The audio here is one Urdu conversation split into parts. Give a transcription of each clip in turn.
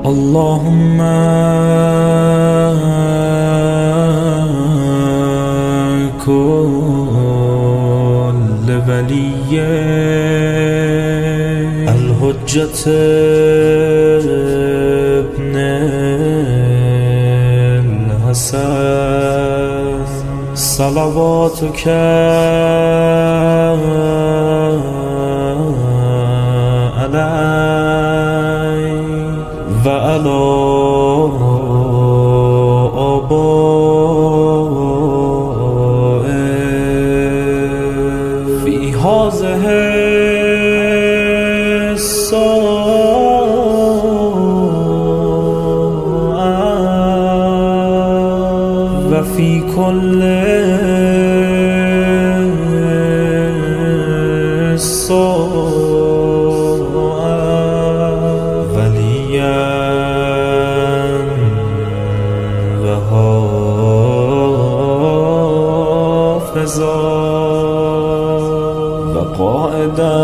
اللهم كل ولي الحجة ابن الحسن صلواتك عليه وعلى آبائه في هذه الساعة وفي كل وقائدا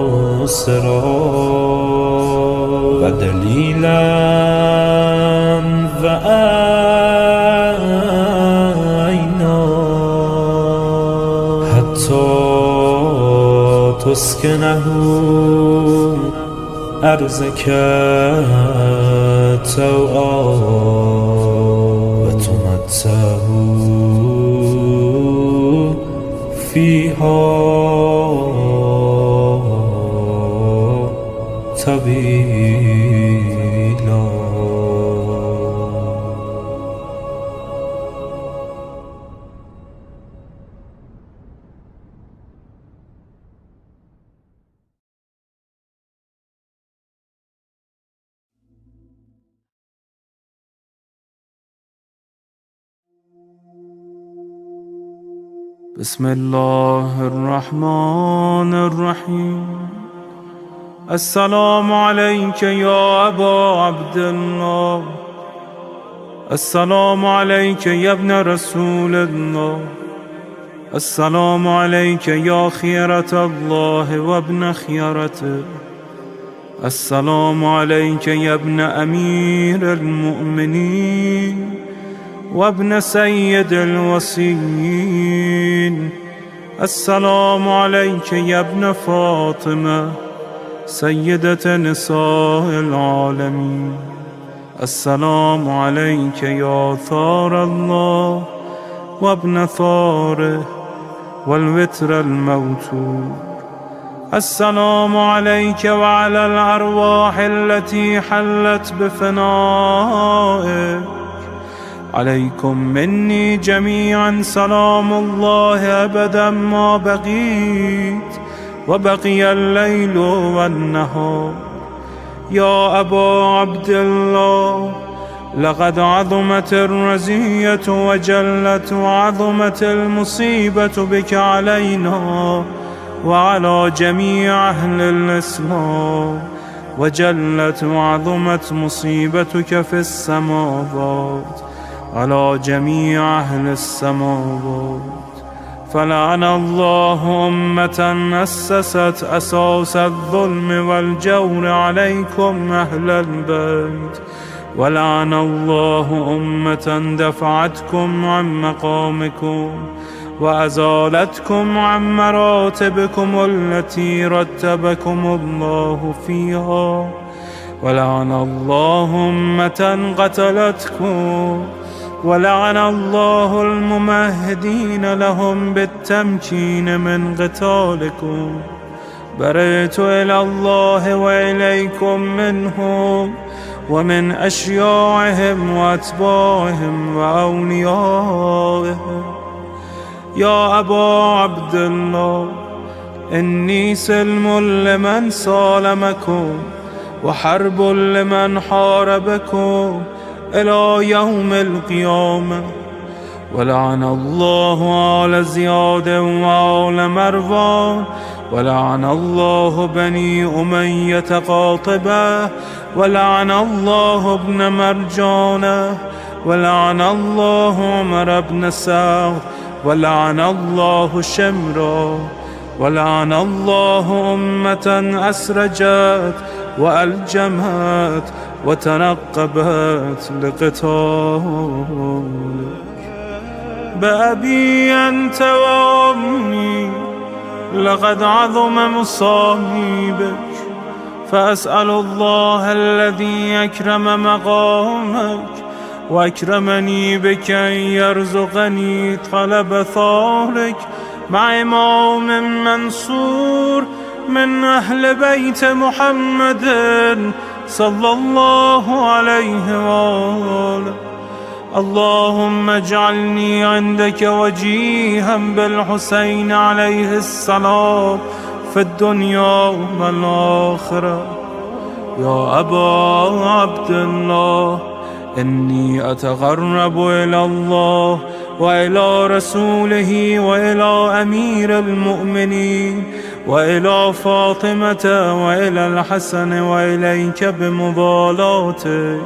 وناصرا ودليلا وعينا حتى تسكنه أرضك توعا وتمتعه فيها طويلا. بسم الله الرحمن الرحيم. السلام عليك يا أبا عبد الله، السلام عليك يا ابن رسول الله، السلام عليك يا خيرة الله وابن خيرته، السلام عليك يا ابن أمير المؤمنين وابن سيد الوصيين، السلام عليك يا ابن فاطمة سيدة نساء العالمين، السلام عليك يا ثار الله وابن ثاره والوتر الموتور، السلام عليك وعلى الأرواح التي حلت بفنائك، عليكم مني جميعا سلام الله أبدا ما بقيت وبقي الليل والنهار. يا أبا عبد الله، لقد عظمت الرزية وجلت وعظمت المصيبة بك علينا وعلى جميع أهل الإسلام، وجلت وعظمت مصيبتك في السماوات على جميع أهل السماوات. فلعن الله أمة أسست أساس الظلم والجور عليكم أهل البيت، ولعن الله أمة دفعتكم عن مقامكم وأزالتكم عن مراتبكم التي رتبكم الله فيها، ولعن الله أمة قتلتكم، ولعن الله الممهدين لهم بالتمكين من قتالكم. برئت إلى الله وإليكم منهم ومن أشياعهم وأتباعهم وأوليائهم. يا أبا عبد الله، إني سلم لمن سالمكم وحرب لمن حاربكم إلى يوم القيامة. ولعن الله آل زياد وآل مروان، ولعن الله بني أمية قاطبة، ولعن الله ابن مرجانة، ولعن الله عمر بن سعد، ولعن الله شمرا، ولعن الله أمة أسرجت وألجمت وتنقبت لقتالك. بأبي أنت وأمي لقد عظم مصابك، فأسأل الله الذي أكرم مقامك وأكرمني بك أن يرزقني طلب ثارك مع إمام منصور من أهل بيت محمد صلى الله عليه وآله. اللهم اجعلني عندك وجيها بالحسين عليه السلام في الدنيا والآخرة. يا أبا عبد الله، إني أتقرب إلى الله وإلى رسوله وإلى أمير المؤمنين وإلى فاطمة وإلى الحسن وإليك بمضالاتك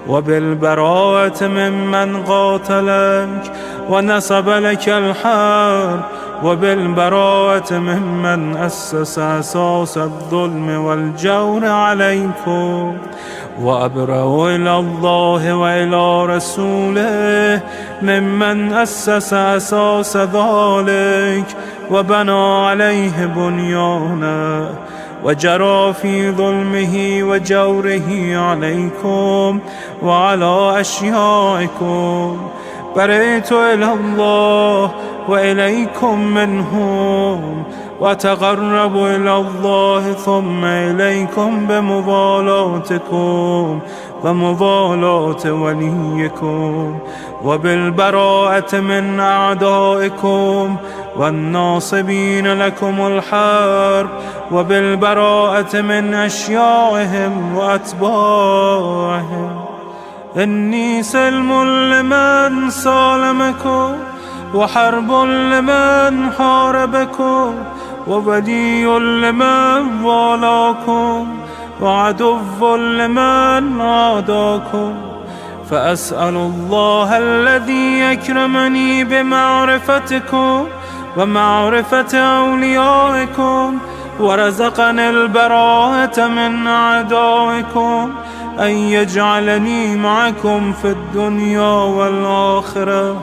وبالبراءة ممن قاتلك ونصب لك الحرب، وبالبراءة ممن أسس أساس الظلم والجور عليكم. وأبرأ إلى الله وإلى رسوله ممن أسس أساس ذلك وبنى عليه بنيانا وجرى في ظلمه وجوره عليكم وعلى أشيائكم. برئت إلى الله وإليكم منهم، وتقرب إلى الله ثم إليكم بمضالاتكم ومضالاة وليكم، وبالبراءة من أعدائكم والناصبين لكم الحرب، وبالبراءة من أشيائهم وأتباعهم. إني سلم لمن سالمكم، وحرب لمن حاربكم، وولي لمن والاكم، وعدو لمن عاداكم. فأسأل الله الذي أكرمني بمعرفتكم ومعرفة أوليائكم ورزقني البراءة من أعدائكم أن يجعلني معكم في الدنيا والآخرة،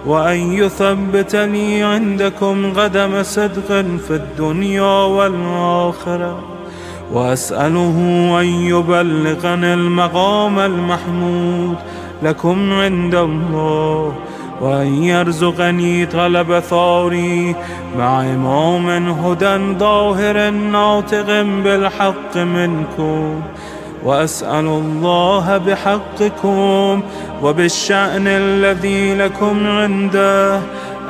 وأن يثبتني عندكم قدم صدق في الدنيا والآخرة. وأسأله أن يبلغني المقام المحمود لكم عند الله، وأن يرزقني طلب ثاري مع إمام هدى ظاهر ناطق بالحق منكم. وأسأل الله بحقكم وبالشأن الذي لكم عنده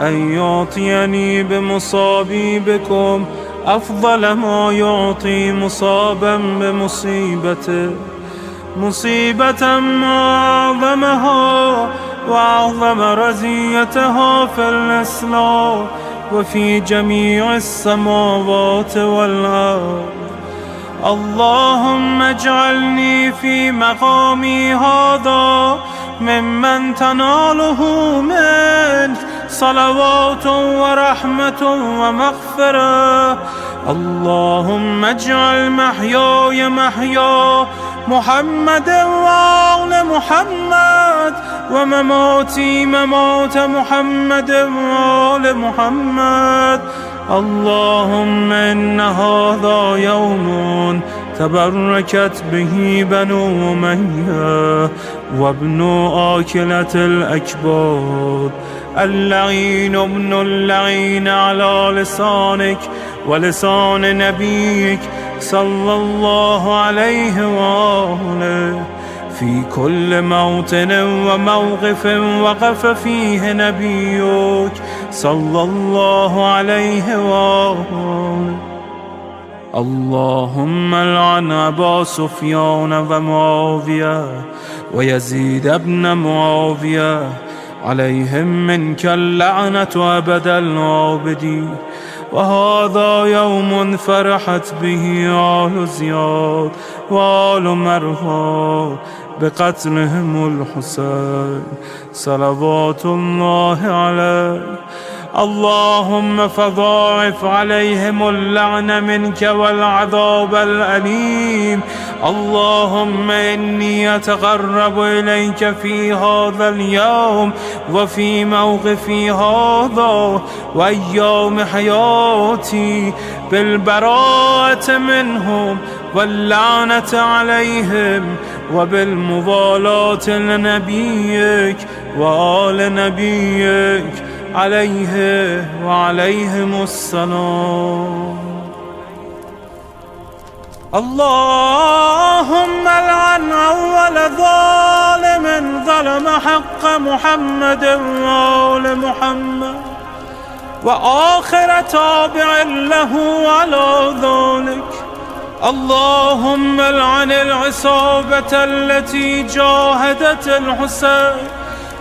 أن يعطيني بمصابي بكم أفضل ما يعطي مصابا بمصيبته، مصيبة ما أعظمها وأعظم رزيتها في الإسلام وفي جميع السماوات والأرض. اللهم اجعلني في مقامي هذا ممن تناله منك صلوات ورحمة ومغفرة. اللهم اجعل محياي محيا محمد وآل محمد، ومماتي ممات محمد وآل محمد. اللهم إن هذا يوم تبركت به بنو أمية وابن آكلة الأكباد، اللعين ابن اللعين على لسانك ولسان نبيك صلى الله عليه وآله. في كل موطن وموقف وقف فيه نبيك صلى الله عليه وآله. اللهم لعن أبا سفيان ومعاوية ويزيد بن معاوية، عليهم منك اللعنة أبد العابدين. وهذا يوم فرحت به آل زياد وآل مروان بقتلهم الحسين صلوات الله عليه. اللهم فضاعف عليهم اللعن منك والعذاب الأليم. اللهم إني أتقرب إليك في هذا اليوم وفي موقفي هذا وأيام حياتي بالبراءة منهم واللعنة عليهم وبالموالاة لنبيك وآل نبيك عليه وعليهم السلام. اللهم لعن أول ظالم ظلم حق محمد وآل محمد وآخر تابع له على ذلك. اللهم لعن العصابة التي جاهدت الحسين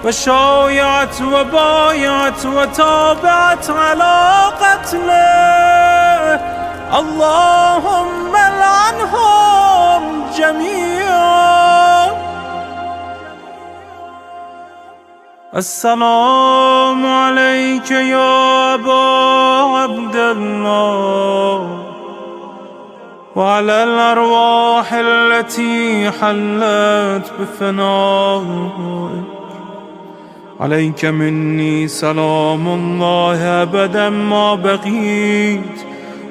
وشايعت وبايعت وتابعت على قتله. اللهم لعنهم جميعا. السلام عليك يا أبا عبد الله وعلى الأرواح التي حلت بفنائك. عليك مني سلام الله أبدا ما بقيت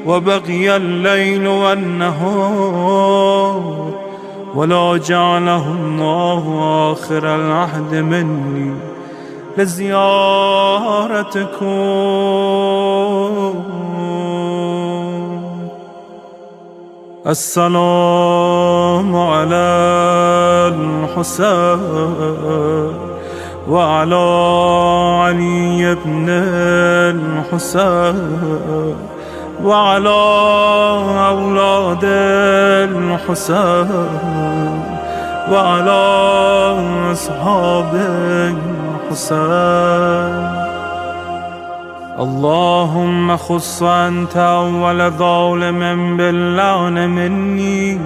وبقي الليل والنهار، ولا جعله الله آخر العهد مني لزيارتكم. السلام على الحسين وعلى علي بن الحسين وعلى أولاد الحسين وعلى أصحاب الحسين. اللهم خص أنت أول ظالم باللعن مني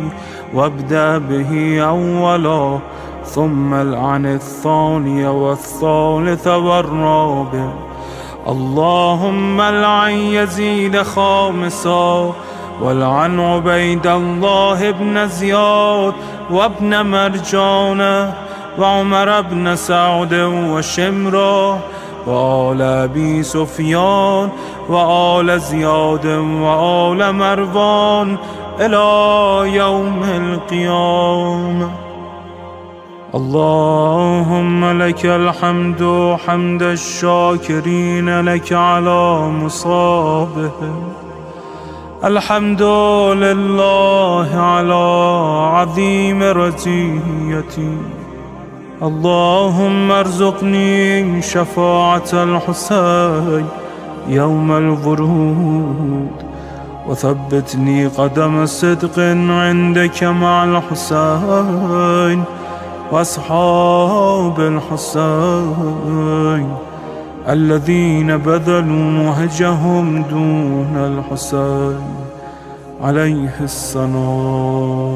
وابدأ به أولا، ثم العن الثاني والثالث والرابع. اللهم العن يزيد خامسا والعن عبيد الله بن زياد وابن مرجانة وعمر بن سعد وشمرة وآل أبي سفيان وآل زياد وآل مروان إلى يوم القيامة. اللهم لك الحمد حمد الشاكرين لك على مصابهم. الحمد لله على عظيم رزيتي. اللهم ارزقني شفاعة الحسين يوم الورود، وثبتني قدم صدق عندك مع الحسين وأصحاب الحسين الذين بذلوا مهجهم دون الحسين عليه السلام.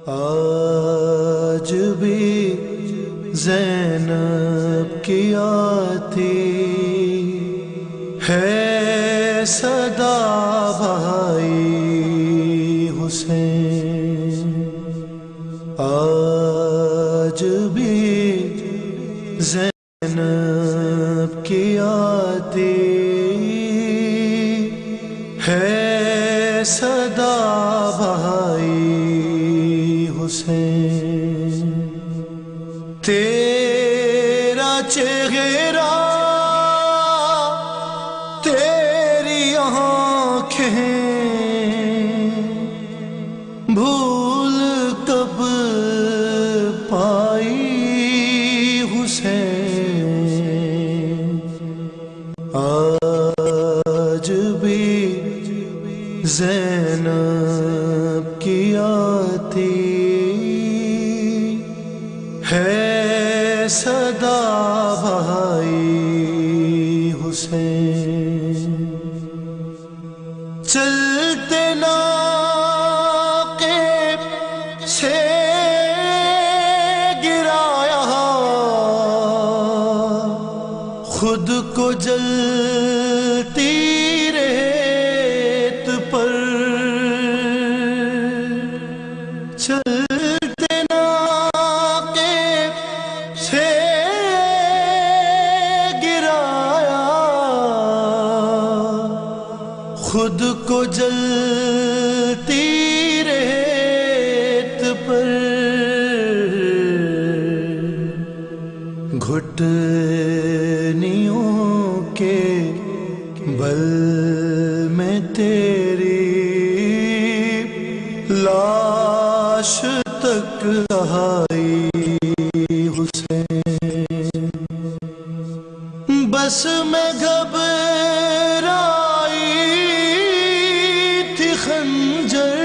آج بھی زینب کی آتی ہے صدا بھائی حسین. آج بھی زینب کی آتی ہے صدا بھائی حسین. تیرا چہرہ تیری آنکھیں بھول کب پائی حسین. آج بھی زینب کی آتی ہے صدا بھائی حسین. چلتے نا چلتے ناقے سے گرایا، خود کو جلتی ریت پر گھٹنیوں کے بل میں تیری لاش تک آئی حسین، بس میں گھبرائی تھی خنجر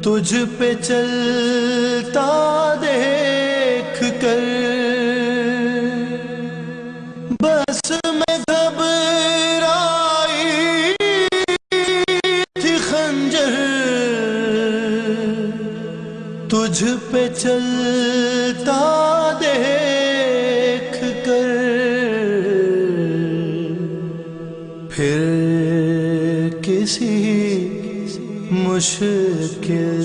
تجھ پہ چلتا دیکھ کر، بس میں گھبرائی تھی خنجر تجھ پہ چلتا دیکھ کر، پھر کسی مشکل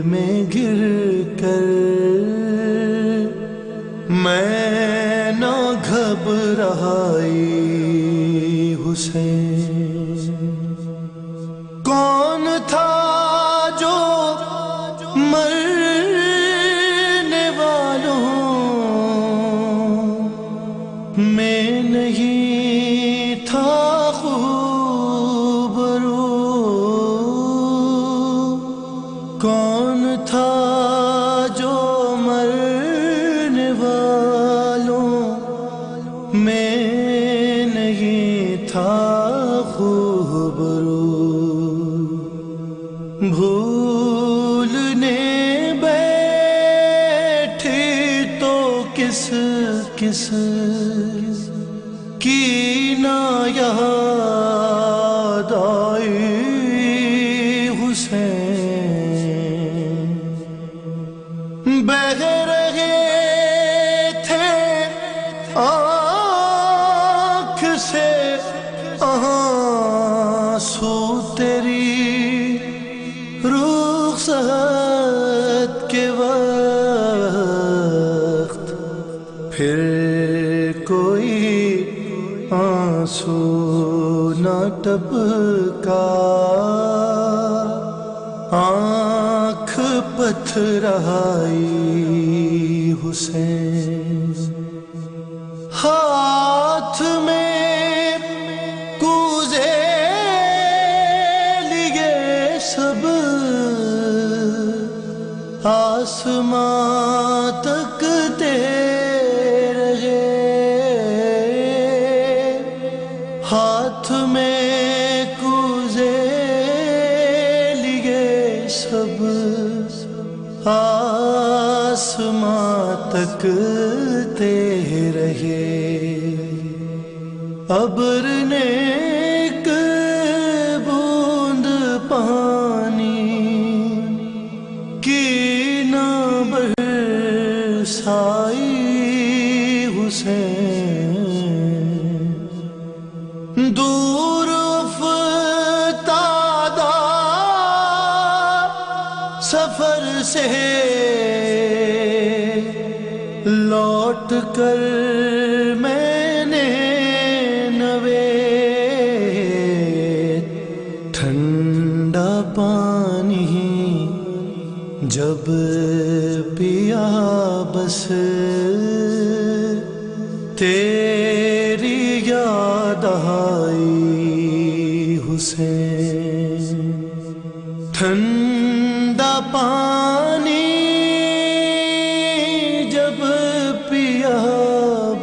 میں گر کر میں نہ گھبرائی حسین، کون تھا جو مرنے والوں میں نہیں تھا خوبرو، کون تھا جو مرنے والوں میں نہیں تھا خوبرو، بھولنے بیٹھی تو کس کس کی نہ یاد آئی حسین، بہہ رہے تھے آنکھ سے آنسو تیری رخصت کے وقت، پھر کوئی آنسو نہ ٹپکا، آنکھ پتھرائی حسین، ہاتھ میں کوزے لیے سب آسمان تک رہے، ہاتھ میں کوزے لیے سب آسمان تک رہے، ابر نے ایک بوند پانی کی نہ برسائی حسین، دور افتادہ سفر سے لوٹ کر میں نے نوے ٹھنڈا پانی جب پیا بس تیری یاد آئی حسین، ٹھنڈا پانی جب پیا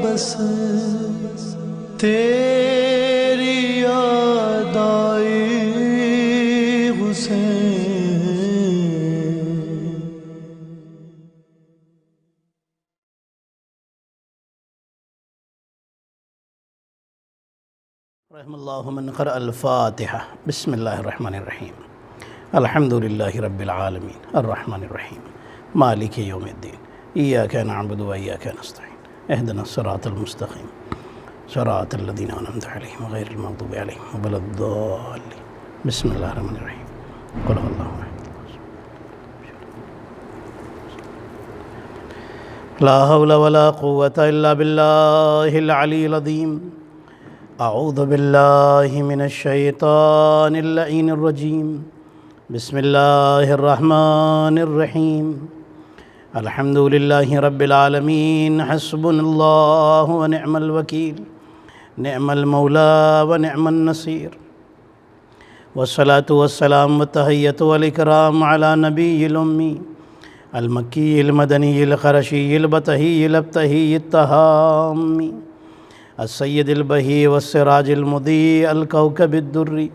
بس تیری یاد آئی حسین۔ رحم اللہ من قرأ الفاتحہ۔ بسم اللہ الرحمن الرحیم، الحمد للہ رب العالمین الرحمن الرحیم مالک یوم الدین، ایاک نعبد و ایاک نستعین، اہدنا الصراط المستقیم صراط الذین انعمت علیہم غیر المغضوب علیہم ولا الضالین۔ بسم اللہ الرحمن الرحیم، قل هو اللہ احد لا حول ولا قوة إلا بالله العلي العظيم أعوذ بالله من الشيطان اللعين الرجيم بسم الله الرحمن الرحيم الحمد لله رب العالمين حسبنا الله ونعم الوكيل نعم المولى ونعم النصير والصلاة والسلام والتحية والإكرام على نبي الأمي المكي المدني القرشي البطحي الابتهي التهامي السيد البهي والسراج المضيء الكوكب الدري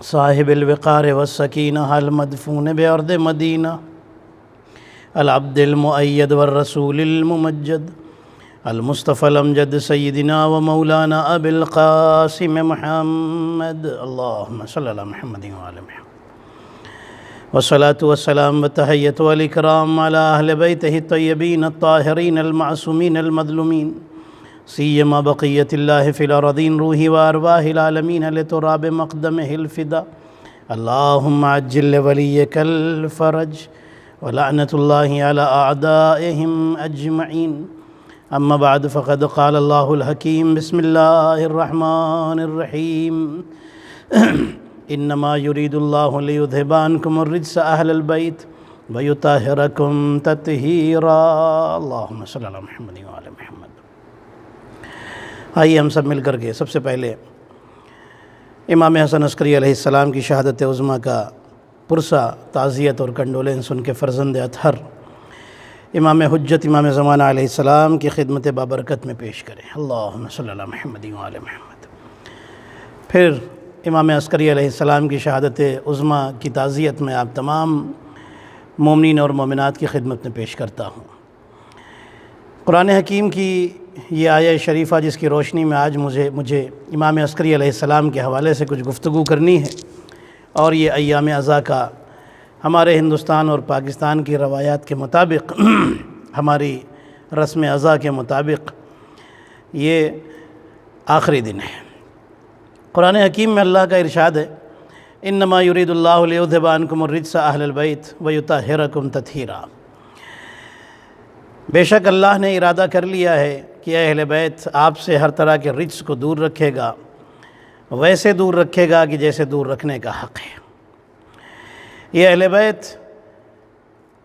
صاحب الوقار والسكينة المدفون بأرض مدينة العبد المؤيد والرسول الممجد المصطفى الأمجد سيدنا ومولانا أبي القاسم محمد اللهم صل على محمد وآل محمد والصلاة والسلام والتحية والإكرام على أهل بيته الطيبين الطاهرين المعصومين المظلومين سيما بقية الله في الأرضين روح وأرواح العالمين لتراب مقدمه الفداء اللهم عجل لوليك الفرج ولعنة الله على أعدائهم أجمعين أما بعد فقد قال الله الحكيم بسم الله الرحمن الرحيم إنما يريد الله ليذهب عنكم الرجس أهل البيت ويطهركم تطهيرا اللهم صل على محمد وآل محمد آئیے ہم سب مل کر کے سب سے پہلے امام حسن عسکری علیہ السلام کی شہادت عظمیٰ کا پرسہ تعزیت اور کنڈولینس ان کے فرزند اطہر امام حجت امام زمانہ علیہ السلام کی خدمت بابرکت میں پیش کریں اللہم صلی اللہ محمد وآل محمد۔ پھر امام عسکری علیہ السلام کی شہادت عظمیٰ کی تعزیت میں آپ تمام مومنین اور مومنات کی خدمت میں پیش کرتا ہوں۔ قرآن حکیم کی یہ آیہ شریفہ جس کی روشنی میں آج مجھے امام عسکری علیہ السلام کے حوالے سے کچھ گفتگو کرنی ہے، اور یہ ایام عزا کا ہمارے ہندوستان اور پاکستان کی روایات کے مطابق ہماری رسم عزا کے مطابق یہ آخری دن ہے۔ قرآن حکیم میں اللہ کا ارشاد ہے انما یرید اللہ لیذھب عنکم الرجس اہل البیت ویطہرکم تطہیرا، بے شک اللہ نے ارادہ کر لیا ہے کہ اہل بیت آپ سے ہر طرح کے رجس کو دور رکھے گا، ویسے دور رکھے گا کہ جیسے دور رکھنے کا حق ہے۔ یہ اہل بیت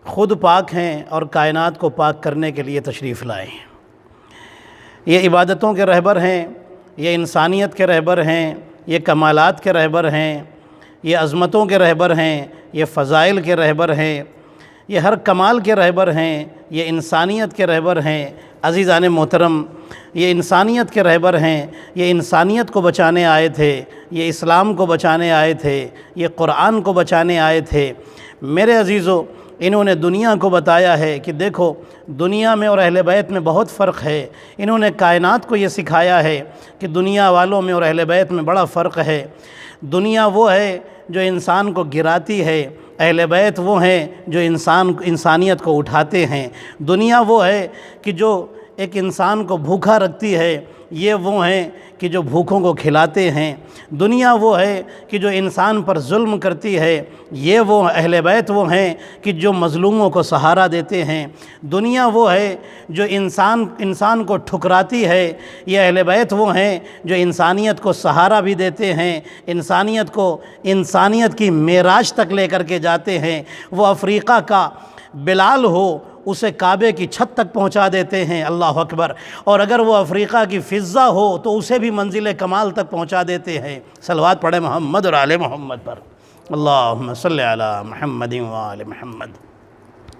خود پاک ہیں اور کائنات کو پاک کرنے کے لیے تشریف لائے ہیں۔ یہ عبادتوں کے رہبر ہیں، یہ انسانیت کے رہبر ہیں، یہ کمالات کے رہبر ہیں، یہ عظمتوں کے رہبر ہیں، یہ فضائل کے رہبر ہیں، یہ ہر کمال کے رہبر ہیں، یہ انسانیت کے رہبر ہیں۔ عزیزان محترم، یہ انسانیت کے رہبر ہیں، یہ انسانیت کو بچانے آئے تھے، یہ اسلام کو بچانے آئے تھے، یہ قرآن کو بچانے آئے تھے۔ میرے عزیزو، انہوں نے دنیا کو بتایا ہے کہ دیکھو دنیا میں اور اہل بیت میں بہت فرق ہے۔ انہوں نے کائنات کو یہ سکھایا ہے کہ دنیا والوں میں اور اہل بیت میں بڑا فرق ہے۔ دنیا وہ ہے جو انسان کو گراتی ہے، اہل بیت وہ ہیں جو انسانیت کو اٹھاتے ہیں۔ دنیا وہ ہے کہ جو ایک انسان کو بھوکا رکھتی ہے، یہ وہ ہیں کہ جو بھوکوں کو کھلاتے ہیں۔ دنیا وہ ہے کہ جو انسان پر ظلم کرتی ہے، یہ وہ اہل بیت وہ ہیں کہ جو مظلوموں کو سہارا دیتے ہیں۔ دنیا وہ ہے جو انسان کو ٹھکراتی ہے، یہ اہل بیت وہ ہیں جو انسانیت کو سہارا بھی دیتے ہیں، انسانیت کی معراج تک لے کر کے جاتے ہیں۔ وہ افریقہ کا بلال ہو اسے کعبے کی چھت تک پہنچا دیتے ہیں، اللہ اکبر، اور اگر وہ افریقہ کی فضہ ہو تو اسے بھی منزل کمال تک پہنچا دیتے ہیں۔ صلوات پڑھیں محمد اور آل محمد پر، اللہم صلی علی محمد و آل محمد۔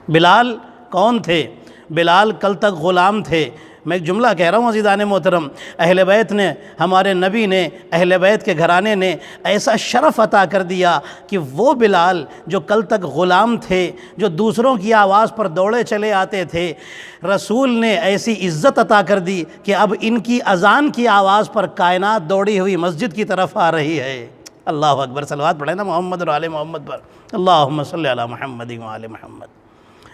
بلال کون تھے؟ بلال کل تک غلام تھے۔ میں ایک جملہ کہہ رہا ہوں عزیزان محترم، اہل بیت نے، ہمارے نبی نے، اہل بیت کے گھرانے نے ایسا شرف عطا کر دیا کہ وہ بلال جو کل تک غلام تھے، جو دوسروں کی آواز پر دوڑے چلے آتے تھے، رسول نے ایسی عزت عطا کر دی کہ اب ان کی اذان کی آواز پر کائنات دوڑی ہوئی مسجد کی طرف آ رہی ہے۔ اللہ اکبر، صلوات پڑھیں نا محمد اور آل محمد پر، اللہم صلی علی محمد و آل محمد۔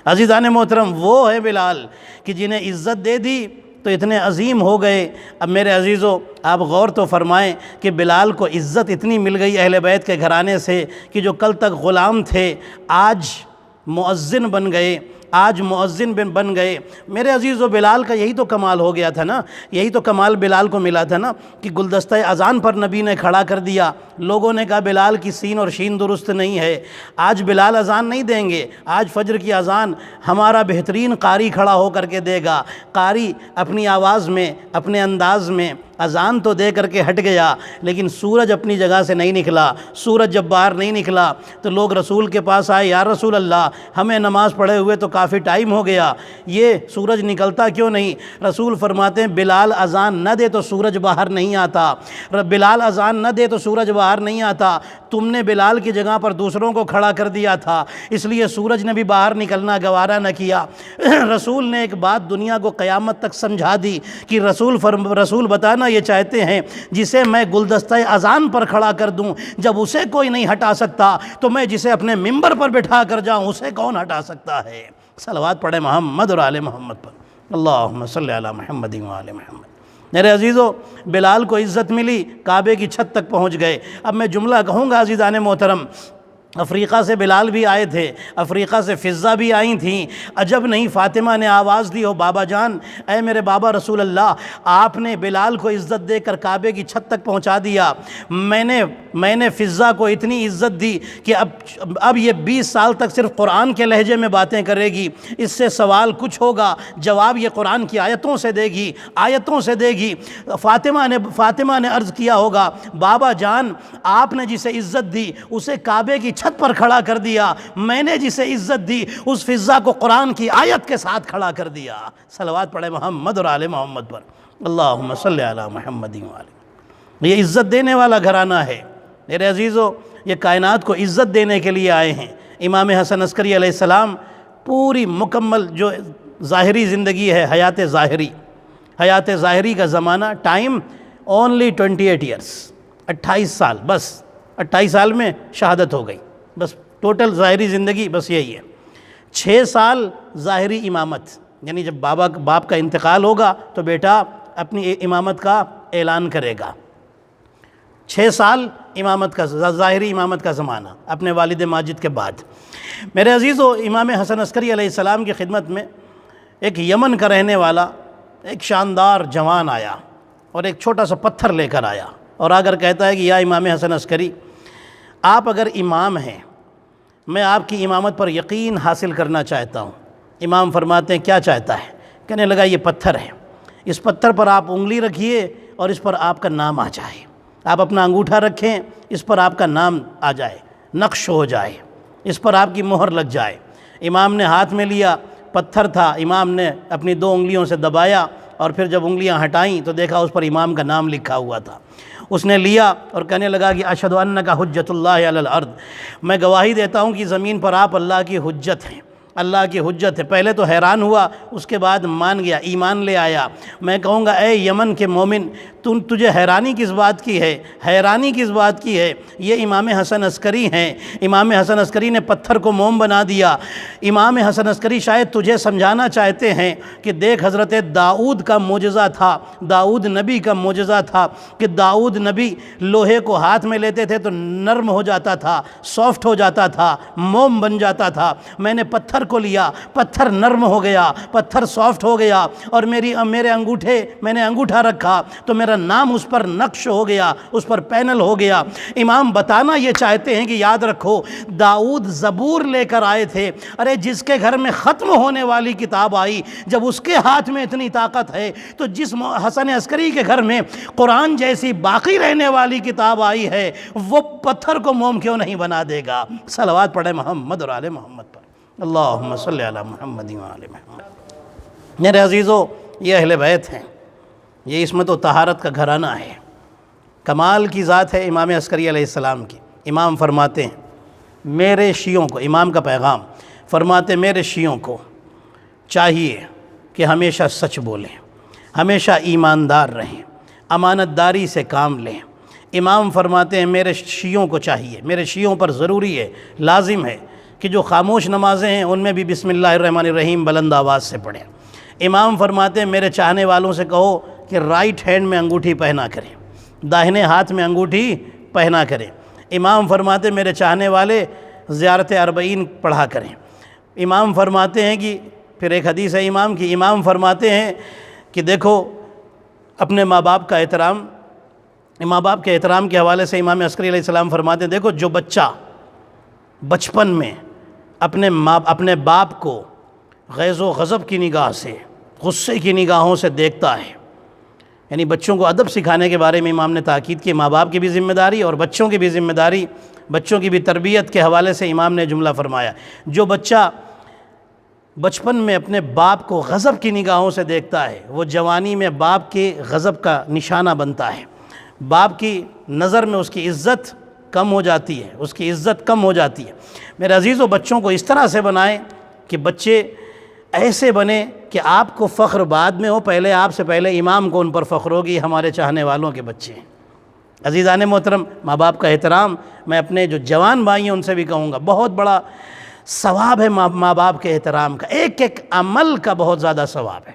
عزیزان محترم، وہ ہے بلال کہ جنہیں عزت دے دی تو اتنے عظیم ہو گئے۔ اب میرے عزیزو، آپ غور تو فرمائیں کہ بلال کو عزت اتنی مل گئی اہل بیت کے گھرانے سے کہ جو کل تک غلام تھے آج مؤذن بن گئے، آج مؤذن بن گئے۔ میرے عزیز و بلال کا یہی تو کمال ہو گیا تھا نا، یہی تو کمال بلال کو ملا تھا نا کہ گلدستہ اذان پر نبی نے کھڑا کر دیا۔ لوگوں نے کہا بلال کی سین اور شین درست نہیں ہے، آج بلال اذان نہیں دیں گے، آج فجر کی اذان ہمارا بہترین قاری کھڑا ہو کر کے دے گا۔ قاری اپنی آواز میں، اپنے انداز میں اذان تو دے کر کے ہٹ گیا، لیکن سورج اپنی جگہ سے نہیں نکلا۔ سورج جب باہر نہیں نکلا تو لوگ رسول کے پاس آئے، یا رسول اللہ ہمیں نماز پڑھے ہوئے تو کافی ٹائم ہو گیا، یہ سورج نکلتا کیوں نہیں؟ رسول فرماتے ہیں بلال اذان نہ دے تو سورج باہر نہیں آتا، بلال اذان نہ دے تو سورج باہر نہیں آتا۔ تم نے بلال کی جگہ پر دوسروں کو کھڑا کر دیا تھا، اس لیے سورج نے بھی باہر نکلنا گوارا نہ کیا۔ رسول نے ایک بات دنیا کو قیامت تک سمجھا دی کہ رسول بتانا یہ چاہتے ہیں جسے میں گلدستہ اذان پر کھڑا کر دوں جب اسے کوئی نہیں ہٹا سکتا، تو میں جسے اپنے ممبر پر بٹھا کر جاؤں اسے کون ہٹا سکتا ہے؟ صلوات پڑھے محمد اور آل محمد پر، اللہم صلی علی محمد و آل محمد۔ میرے عزیزو، بلال کو عزت ملی، کعبے کی چھت تک پہنچ گئے۔ اب میں جملہ کہوں گا عزیزان محترم، افریقہ سے بلال بھی آئے تھے، افریقہ سے فضہ بھی آئی تھیں، عجب نہیں فاطمہ نے آواز دی، ہو بابا جان، اے میرے بابا رسول اللہ، آپ نے بلال کو عزت دے کر کعبے کی چھت تک پہنچا دیا، میں نے فضہ کو اتنی عزت دی کہ اب یہ 20 سال تک صرف قرآن کے لہجے میں باتیں کرے گی، اس سے سوال کچھ ہوگا جواب یہ قرآن کی آیتوں سے دے گی، آیتوں سے دے گی۔ فاطمہ نے عرض کیا ہوگا، بابا جان آپ نے جسے عزت دی اسے کعبے کی چھت پر کھڑا کر دیا، میں نے جسے عزت دی اس فضہ کو قرآن کی آیت کے ساتھ کھڑا کر دیا۔ صلوات پڑھے محمد اور آل محمد پر، اللہم صلی علی محمد و آل۔ یہ عزت دینے والا گھرانہ ہے میرے عزیزو، یہ کائنات کو عزت دینے کے لیے آئے ہیں۔ امام حسن عسکری علیہ السلام پوری مکمل جو ظاہری زندگی ہے، حیات ظاہری کا زمانہ، ٹائم اونلی 28 ایئرس، 28 سال، بس 28 سال میں شہادت ہو گئی، بس ٹوٹل ظاہری زندگی بس یہی ہے۔ 6 سال ظاہری امامت، یعنی جب باپ کا انتقال ہوگا تو بیٹا اپنی امامت کا اعلان کرے گا۔ 6 سال امامت کا، ظاہری امامت کا زمانہ اپنے والد ماجد کے بعد۔ میرے عزیزو، امام حسن عسکری علیہ السلام کی خدمت میں ایک یمن کا رہنے والا ایک شاندار جوان آیا اور ایک چھوٹا سا پتھر لے کر آیا اور آ کر کہتا ہے کہ یا امام حسن عسکری، آپ اگر امام ہیں، میں آپ کی امامت پر یقین حاصل کرنا چاہتا ہوں۔ امام فرماتے ہیں کیا چاہتا ہے؟ کہنے لگا یہ پتھر ہے، اس پتھر پر آپ انگلی رکھیے اور اس پر آپ کا نام آ جائے، آپ اپنا انگوٹھا رکھیں، اس پر آپ کا نام آ جائے، نقش ہو جائے، اس پر آپ کی مہر لگ جائے۔ امام نے ہاتھ میں لیا، پتھر تھا، امام نے اپنی 2 انگلیوں سے دبایا اور پھر جب انگلیاں ہٹائیں تو دیکھا اس پر امام کا نام لکھا ہوا تھا۔ اس نے لیا اور کہنے لگا کہ اشہد انک حجت اللہ علی الارض، میں گواہی دیتا ہوں کہ زمین پر آپ اللہ کی حجت ہیں، اللہ کی حجت ہے۔ پہلے تو حیران ہوا، اس کے بعد مان گیا، ایمان لے آیا۔ میں کہوں گا اے یمن کے مومن، تجھے حیرانی کس بات کی ہے؟ حیرانی کس بات کی ہے؟ یہ امام حسن عسکری ہیں، امام حسن عسکری نے پتھر کو موم بنا دیا۔ امام حسن عسکری شاید تجھے سمجھانا چاہتے ہیں کہ دیکھ حضرت داؤد کا معجزہ تھا، داؤد نبی کا معجزہ تھا کہ داؤد نبی لوہے کو ہاتھ میں لیتے تھے تو نرم ہو جاتا تھا، سافٹ ہو جاتا تھا، موم بن جاتا تھا۔ میں نے پتھر کو لیا، پتھر نرم ہو گیا، پتھر سافٹ ہو گیا، اور میرے انگوٹھے، میں نے انگوٹھا رکھا تو میرا نام اس پر نقش ہو گیا، اس پر پینل ہو گیا۔ امام بتانا یہ چاہتے ہیں کہ یاد رکھو، داؤد زبور لے کر آئے تھے، ارے جس کے گھر میں ختم ہونے والی کتاب آئی، جب اس کے ہاتھ میں اتنی طاقت ہے تو جس حسن عسکری کے گھر میں قرآن جیسی باقی رہنے والی کتاب آئی ہے، وہ پتھر کو موم کیوں نہیں بنا دے گا؟ صلوات پڑھے محمد اور آل محمد پر، اللہم صلی علی محمد و آل محمد۔ میرے عزیزو، یہ اہل بیت ہیں، یہ عصمت و طہارت کا گھرانہ ہے، کمال کی ذات ہے امام عسکری علیہ السلام کی۔ امام فرماتے ہیں میرے شیعوں کو، امام کا پیغام فرماتے ہیں میرے شیعوں کو چاہیے کہ ہمیشہ سچ بولیں، ہمیشہ ایماندار رہیں، امانت داری سے کام لیں۔ امام فرماتے ہیں میرے شیعوں کو چاہیے، میرے شیعوں پر ضروری ہے، لازم ہے کہ جو خاموش نمازیں ہیں ان میں بھی بسم اللہ الرحمن الرحیم بلند آواز سے پڑھیں۔ امام فرماتے ہیں میرے چاہنے والوں سے کہو کہ رائٹ ہینڈ میں انگوٹھی پہنا کریں، داہنے ہاتھ میں انگوٹھی پہنا کریں۔ امام فرماتے ہیں میرے چاہنے والے زیارت 40 پڑھا کریں، امام فرماتے ہیں کہ پھر ایک حدیث ہے امام کی، امام فرماتے ہیں کہ دیکھو اپنے ماں باپ کا احترام، ماں باپ کے احترام کے حوالے سے امام عسکری علیہ السلام فرماتے ہیں دیکھو جو بچہ بچپن میں اپنے باپ کو غیظ و غضب کی نگاہ سے، غصے کی نگاہوں سے دیکھتا ہے، یعنی بچوں کو ادب سکھانے کے بارے میں امام نے تاکید کی، ماں باپ کی بھی ذمہ داری اور بچوں کی بھی ذمہ داری، بچوں کی بھی تربیت کے حوالے سے امام نے جملہ فرمایا، جو بچہ بچپن میں اپنے باپ کو غضب کی نگاہوں سے دیکھتا ہے وہ جوانی میں باپ کے غضب کا نشانہ بنتا ہے، باپ کی نظر میں اس کی عزت کم ہو جاتی ہے، اس کی عزت کم ہو جاتی ہے۔ میرے عزیزو، بچوں کو اس طرح سے بنائیں کہ بچے ایسے بنے کہ آپ کو فخر بعد میں ہو، پہلے آپ سے پہلے امام کو ان پر فخر ہوگی، ہمارے چاہنے والوں کے بچے ہیں۔ عزیزان محترم، ماں باپ کا احترام میں اپنے جو جوان بھائی ہیں ان سے بھی کہوں گا، بہت بڑا ثواب ہے ماں باپ کے احترام کا، ایک ایک عمل کا بہت زیادہ ثواب ہے۔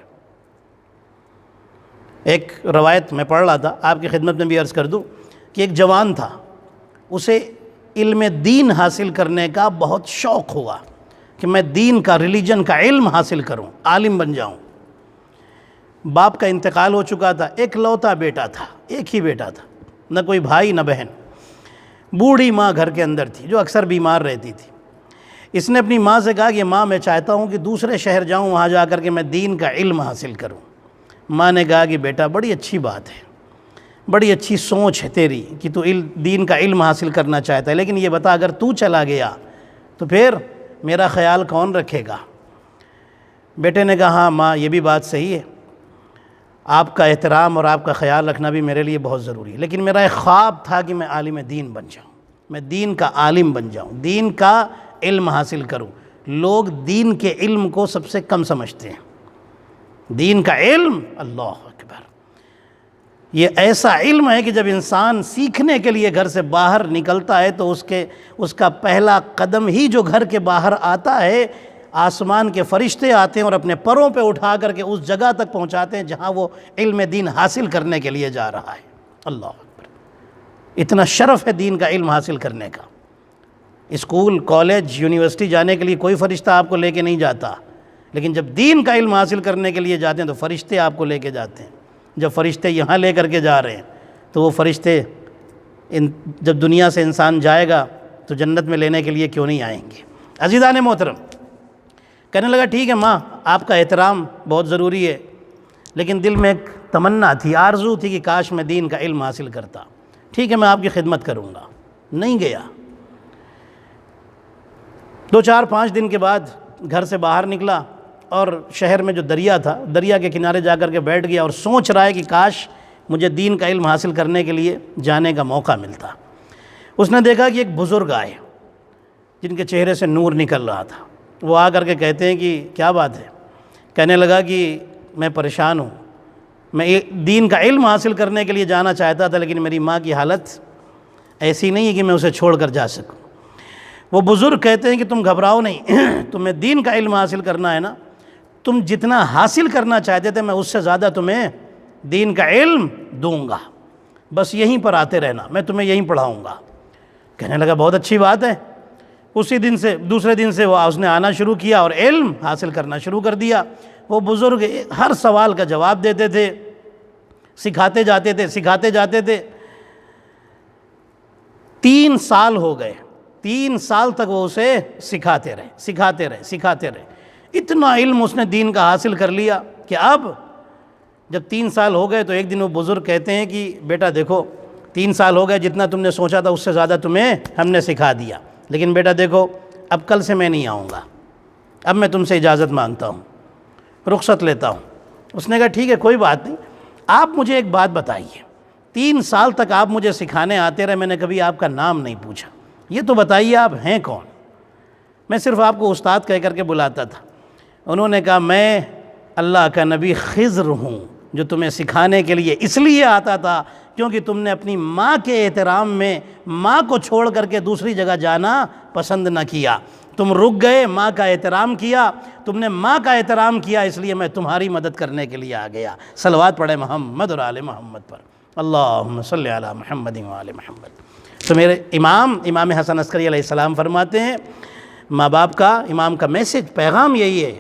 ایک روایت میں پڑھ رہا تھا، آپ کی خدمت میں بھی عرض کر دوں کہ ایک جوان تھا، اسے علم دین حاصل کرنے کا بہت شوق ہوا کہ میں دین کا، ریلیجن کا علم حاصل کروں، عالم بن جاؤں۔ باپ کا انتقال ہو چکا تھا، ایک لوتا بیٹا تھا، ایک ہی بیٹا تھا، نہ کوئی بھائی نہ بہن، بوڑھی ماں گھر کے اندر تھی جو اکثر بیمار رہتی تھی۔ اس نے اپنی ماں سے کہا کہ ماں میں چاہتا ہوں کہ دوسرے شہر جاؤں، وہاں جا کر کے میں دین کا علم حاصل کروں۔ ماں نے کہا کہ بیٹا بڑی اچھی بات ہے، بڑی اچھی سوچ ہے تیری کہ تو دین کا علم حاصل کرنا چاہتا ہے، لیکن یہ بتا اگر تو چلا گیا تو پھر میرا خیال کون رکھے گا؟ بیٹے نے کہا ہاں ماں یہ بھی بات صحیح ہے، آپ کا احترام اور آپ کا خیال رکھنا بھی میرے لیے بہت ضروری ہے، لیکن میرا ایک خواب تھا کہ میں عالم دین بن جاؤں، میں دین کا عالم بن جاؤں، دین کا علم حاصل کروں۔ لوگ دین کے علم کو سب سے کم سمجھتے ہیں۔ دین کا علم، اللہ اکبر، یہ ایسا علم ہے کہ جب انسان سیکھنے کے لیے گھر سے باہر نکلتا ہے تو اس کا پہلا قدم ہی جو گھر کے باہر آتا ہے، آسمان کے فرشتے آتے ہیں اور اپنے پروں پہ اٹھا کر کے اس جگہ تک پہنچاتے ہیں جہاں وہ علم دین حاصل کرنے کے لیے جا رہا ہے۔ اللہ اکبر، اتنا شرف ہے دین کا علم حاصل کرنے کا۔ اسکول، کالج، یونیورسٹی جانے کے لیے کوئی فرشتہ آپ کو لے کے نہیں جاتا، لیکن جب دین کا علم حاصل کرنے کے لیے جاتے ہیں تو فرشتے آپ کو لے کے جاتے ہیں۔ جب فرشتے یہاں لے کر کے جا رہے ہیں تو وہ فرشتے جب دنیا سے انسان جائے گا تو جنت میں لینے کے لیے کیوں نہیں آئیں گے؟ عزیزان محترم، کہنے لگا ٹھیک ہے ماں، آپ کا احترام بہت ضروری ہے، لیکن دل میں ایک تمنا تھی، آرزو تھی کہ کاش میں دین کا علم حاصل کرتا۔ ٹھیک ہے میں آپ کی خدمت کروں گا۔ نہیں گیا۔ 2-4-5 دن کے بعد گھر سے باہر نکلا اور شہر میں جو دریا تھا، دریا کے کنارے جا کر کے بیٹھ گیا اور سوچ رہا ہے کہ کاش مجھے دین کا علم حاصل کرنے کے لیے جانے کا موقع ملتا۔ اس نے دیکھا کہ ایک بزرگ آئے جن کے چہرے سے نور نکل رہا تھا، وہ آ کر کے کہتے ہیں کہ کیا بات ہے؟ کہنے لگا کہ میں پریشان ہوں، میں دین کا علم حاصل کرنے کے لیے جانا چاہتا تھا لیکن میری ماں کی حالت ایسی نہیں ہے کہ میں اسے چھوڑ کر جا سکوں۔ وہ بزرگ کہتے ہیں کہ تم گھبراؤ نہیں، تمہیں دین کا علم حاصل کرنا ہے نا، تم جتنا حاصل کرنا چاہتے تھے میں اس سے زیادہ تمہیں دین کا علم دوں گا، بس یہیں پر آتے رہنا، میں تمہیں یہیں پڑھاؤں گا۔ کہنے لگا بہت اچھی بات ہے۔ اسی دن سے، دوسرے دن سے اس نے آنا شروع کیا اور علم حاصل کرنا شروع کر دیا۔ وہ بزرگ ہر سوال کا جواب دیتے تھے، سکھاتے جاتے تھے۔ 3 سال ہو گئے، 3 سال تک وہ اسے سکھاتے رہے۔ اتنا علم اس نے دین کا حاصل کر لیا کہ اب جب 3 سال ہو گئے تو ایک دن وہ بزرگ کہتے ہیں کہ بیٹا دیکھو 3 سال ہو گئے، جتنا تم نے سوچا تھا اس سے زیادہ تمہیں ہم نے سکھا دیا، لیکن بیٹا دیکھو اب کل سے میں نہیں آؤں گا، اب میں تم سے اجازت مانگتا ہوں، رخصت لیتا ہوں۔ اس نے کہا ٹھیک ہے کوئی بات نہیں، آپ مجھے ایک بات بتائیے، 3 سال تک آپ مجھے سکھانے آتے رہے، میں نے کبھی آپ کا نام نہیں پوچھا، یہ تو بتائیے آپ ہیں کون؟ میں صرف آپ کو استاد کہہ کر کے بلاتا تھا۔ انہوں نے کہا میں اللہ کا نبی خضر ہوں جو تمہیں سکھانے کے لیے اس لیے آتا تھا کیونکہ تم نے اپنی ماں کے احترام میں ماں کو چھوڑ کر کے دوسری جگہ جانا پسند نہ کیا، تم رک گئے، ماں کا احترام کیا، تم نے ماں کا احترام کیا، اس لیے میں تمہاری مدد کرنے کے لیے آ گیا۔ صلوات پڑھے محمد اور آل محمد پر، اللہم صلی علی محمد و آل محمد۔ تو میرے امام حسن عسکری علیہ السلام فرماتے ہیں ماں باپ کا امام کا میسج پیغام یہی ہے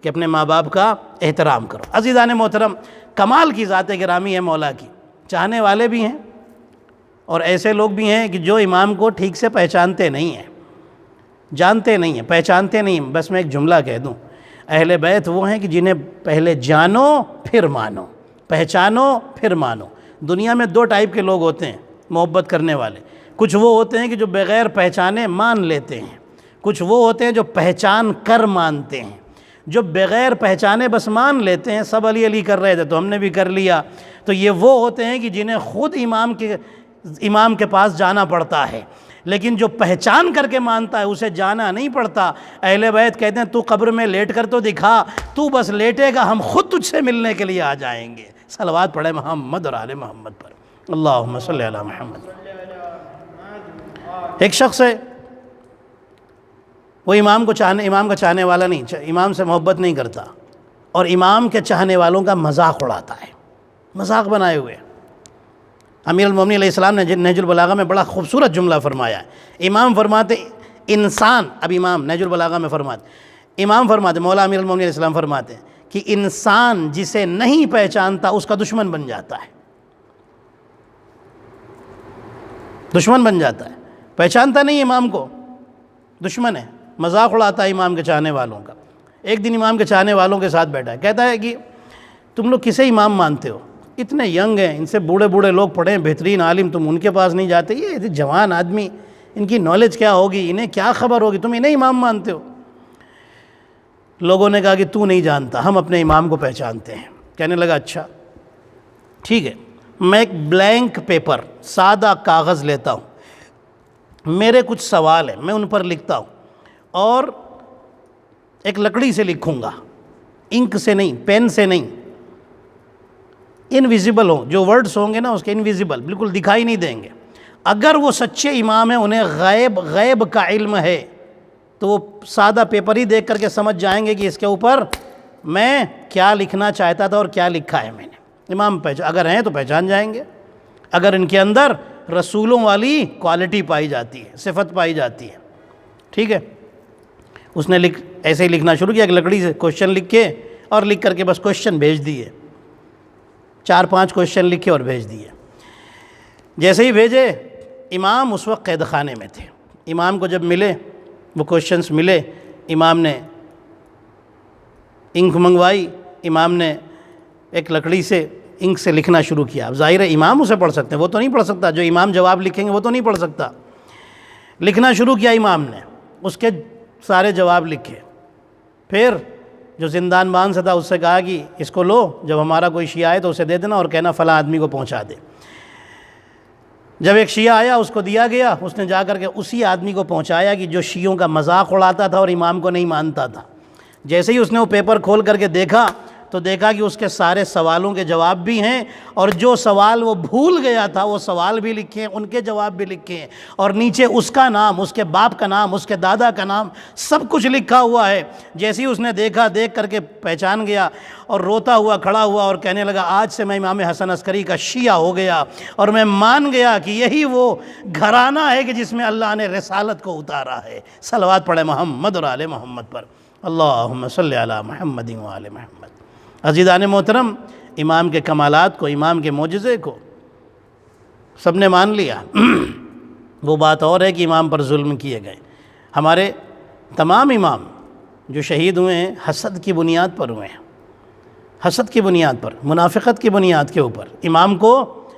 کہ اپنے ماں باپ کا احترام کرو۔ عزیزان محترم، کمال کی ذات گرامی ہے مولا کی، چاہنے والے بھی ہیں اور ایسے لوگ بھی ہیں کہ جو امام کو ٹھیک سے پہچانتے نہیں ہیں، جانتے نہیں ہیں، پہچانتے نہیں ہیں۔ بس میں ایک جملہ کہہ دوں، اہل بیت وہ ہیں کہ جنہیں پہلے جانو پھر مانو، پہچانو پھر مانو۔ دنیا میں دو ٹائپ کے لوگ ہوتے ہیں محبت کرنے والے، کچھ وہ ہوتے ہیں کہ جو بغیر پہچانے مان لیتے ہیں، کچھ وہ ہوتے ہیں جو پہچان کر مانتے ہیں۔ جو بغیر پہچانے بس مان لیتے ہیں، سب علی علی کر رہے تھے تو ہم نے بھی کر لیا، تو یہ وہ ہوتے ہیں کہ جنہیں خود امام کے پاس جانا پڑتا ہے، لیکن جو پہچان کر کے مانتا ہے اسے جانا نہیں پڑتا۔ اہل بیت کہتے ہیں تو قبر میں لیٹ کر تو دکھا، تو بس لیٹے گا ہم خود تجھ سے ملنے کے لیے آ جائیں گے۔ صلوات پڑھے محمد اور آل محمد پر، اللہم صلی علی محمد۔ ایک شخص ہے، وہ امام کا چاہنے والا نہیں، امام سے محبت نہیں کرتا، اور امام کے چاہنے والوں کا مذاق اڑاتا ہے، مذاق بنائے ہوئے۔ امیر المومنین علیہ السلام نے نہج البلاغہ میں بڑا خوبصورت جملہ فرمایا ہے۔ امام فرماتے انسان، اب امام نہج البلاغہ میں امام فرماتے، مولا امیر المومنین علیہ السلام فرماتے ہیں کہ انسان جسے نہیں پہچانتا اس کا دشمن بن جاتا ہے، دشمن بن جاتا ہے۔ پہچانتا نہیں امام کو، دشمن ہے، مذاق اڑاتا ہے امام کے چاہنے والوں کا۔ ایک دن امام کے چاہنے والوں کے ساتھ بیٹھا ہے، کہتا ہے کہ تم لوگ کسے امام مانتے ہو؟ اتنے ینگ ہیں، ان سے بوڑھے بوڑھے لوگ پڑھے ہیں، بہترین عالم، تم ان کے پاس نہیں جاتے؟ یہ جوان آدمی، ان کی نالج کیا ہوگی، انہیں کیا خبر ہوگی، تم انہیں امام مانتے ہو؟ لوگوں نے کہا کہ تو نہیں جانتا، ہم اپنے امام کو پہچانتے ہیں۔ کہنے لگا اچھا ٹھیک ہے، میں ایک بلینک پیپر، سادہ کاغذ لیتا ہوں، میرے کچھ سوال ہیں، میں ان پر لکھتا ہوں، اور ایک لکڑی سے لکھوں گا، انک سے نہیں، پین سے نہیں، انویزیبل ہوں، جو ورڈز ہوں گے نا اس کے انویزیبل، بالکل دکھائی نہیں دیں گے۔ اگر وہ سچے امام ہیں، انہیں غیب کا علم ہے، تو وہ سادہ پیپر ہی دیکھ کر کے سمجھ جائیں گے کہ اس کے اوپر میں کیا لکھنا چاہتا تھا اور کیا لکھا ہے میں نے۔ امام اگر ہیں تو پہچان جائیں گے، اگر ان کے اندر رسولوں والی کوالٹی پائی جاتی ہے، صفت پائی جاتی ہے۔ ٹھیک ہے، اس نے ایسے ہی لکھنا شروع کیا کہ لکڑی سے کوشچن لکھ کے، اور لکھ کر کے بس کوشچن بھیج دیے، 4-5 کوشچن لکھے اور بھیج دیے۔ جیسے ہی بھیجے، امام اس وقت قید خانے میں تھے۔ امام کو جب ملے، وہ کوشچنس ملے، امام نے انک منگوائی، امام نے ایک لکڑی سے انک سے لکھنا شروع کیا۔ اب ظاہر ہے امام اسے پڑھ سکتے ہیں، وہ تو نہیں پڑھ سکتا، جو امام جواب لکھیں گے وہ تو نہیں پڑھ سکتا۔ لکھنا شروع کیا امام نے، اس کے سارے جواب لکھے۔ پھر جو زندان بان سے تھا اس سے کہا کہ اس کو لو، جب ہمارا کوئی شیعہ آئے تو اسے دے دینا اور کہنا فلاں آدمی کو پہنچا دے۔ جب ایک شیعہ آیا اس کو دیا گیا، اس نے جا کر کے اسی آدمی کو پہنچایا کہ جو شیعوں کا مذاق اڑاتا تھا اور امام کو نہیں مانتا تھا۔ جیسے ہی اس نے وہ پیپر کھول کر کے دیکھا تو دیکھا کہ اس کے سارے سوالوں کے جواب بھی ہیں، اور جو سوال وہ بھول گیا تھا وہ سوال بھی لکھے ہیں، ان کے جواب بھی لکھے ہیں، اور نیچے اس کا نام، اس کے باپ کا نام، اس کے دادا کا نام، سب کچھ لکھا ہوا ہے۔ جیسے ہی اس نے دیکھا، دیکھ کر کے پہچان گیا اور روتا ہوا کھڑا ہوا اور کہنے لگا آج سے میں امام حسن عسکری کا شیعہ ہو گیا، اور میں مان گیا کہ یہی وہ گھرانہ ہے کہ جس میں اللہ نے رسالت کو اتارا ہے۔ صلوات پڑھے محمد اور آل محمد پر، اللہم صلی علی محمد و آل محمد۔ عزیزان محترم، امام کے کمالات کو، امام کے معجزے کو سب نے مان لیا۔ وہ بات اور ہے کہ امام پر ظلم کیے گئے۔ ہمارے تمام امام جو شہید ہوئے ہیں حسد کی بنیاد پر ہوئے ہیں، حسد کی بنیاد پر، منافقت کی بنیاد کے اوپر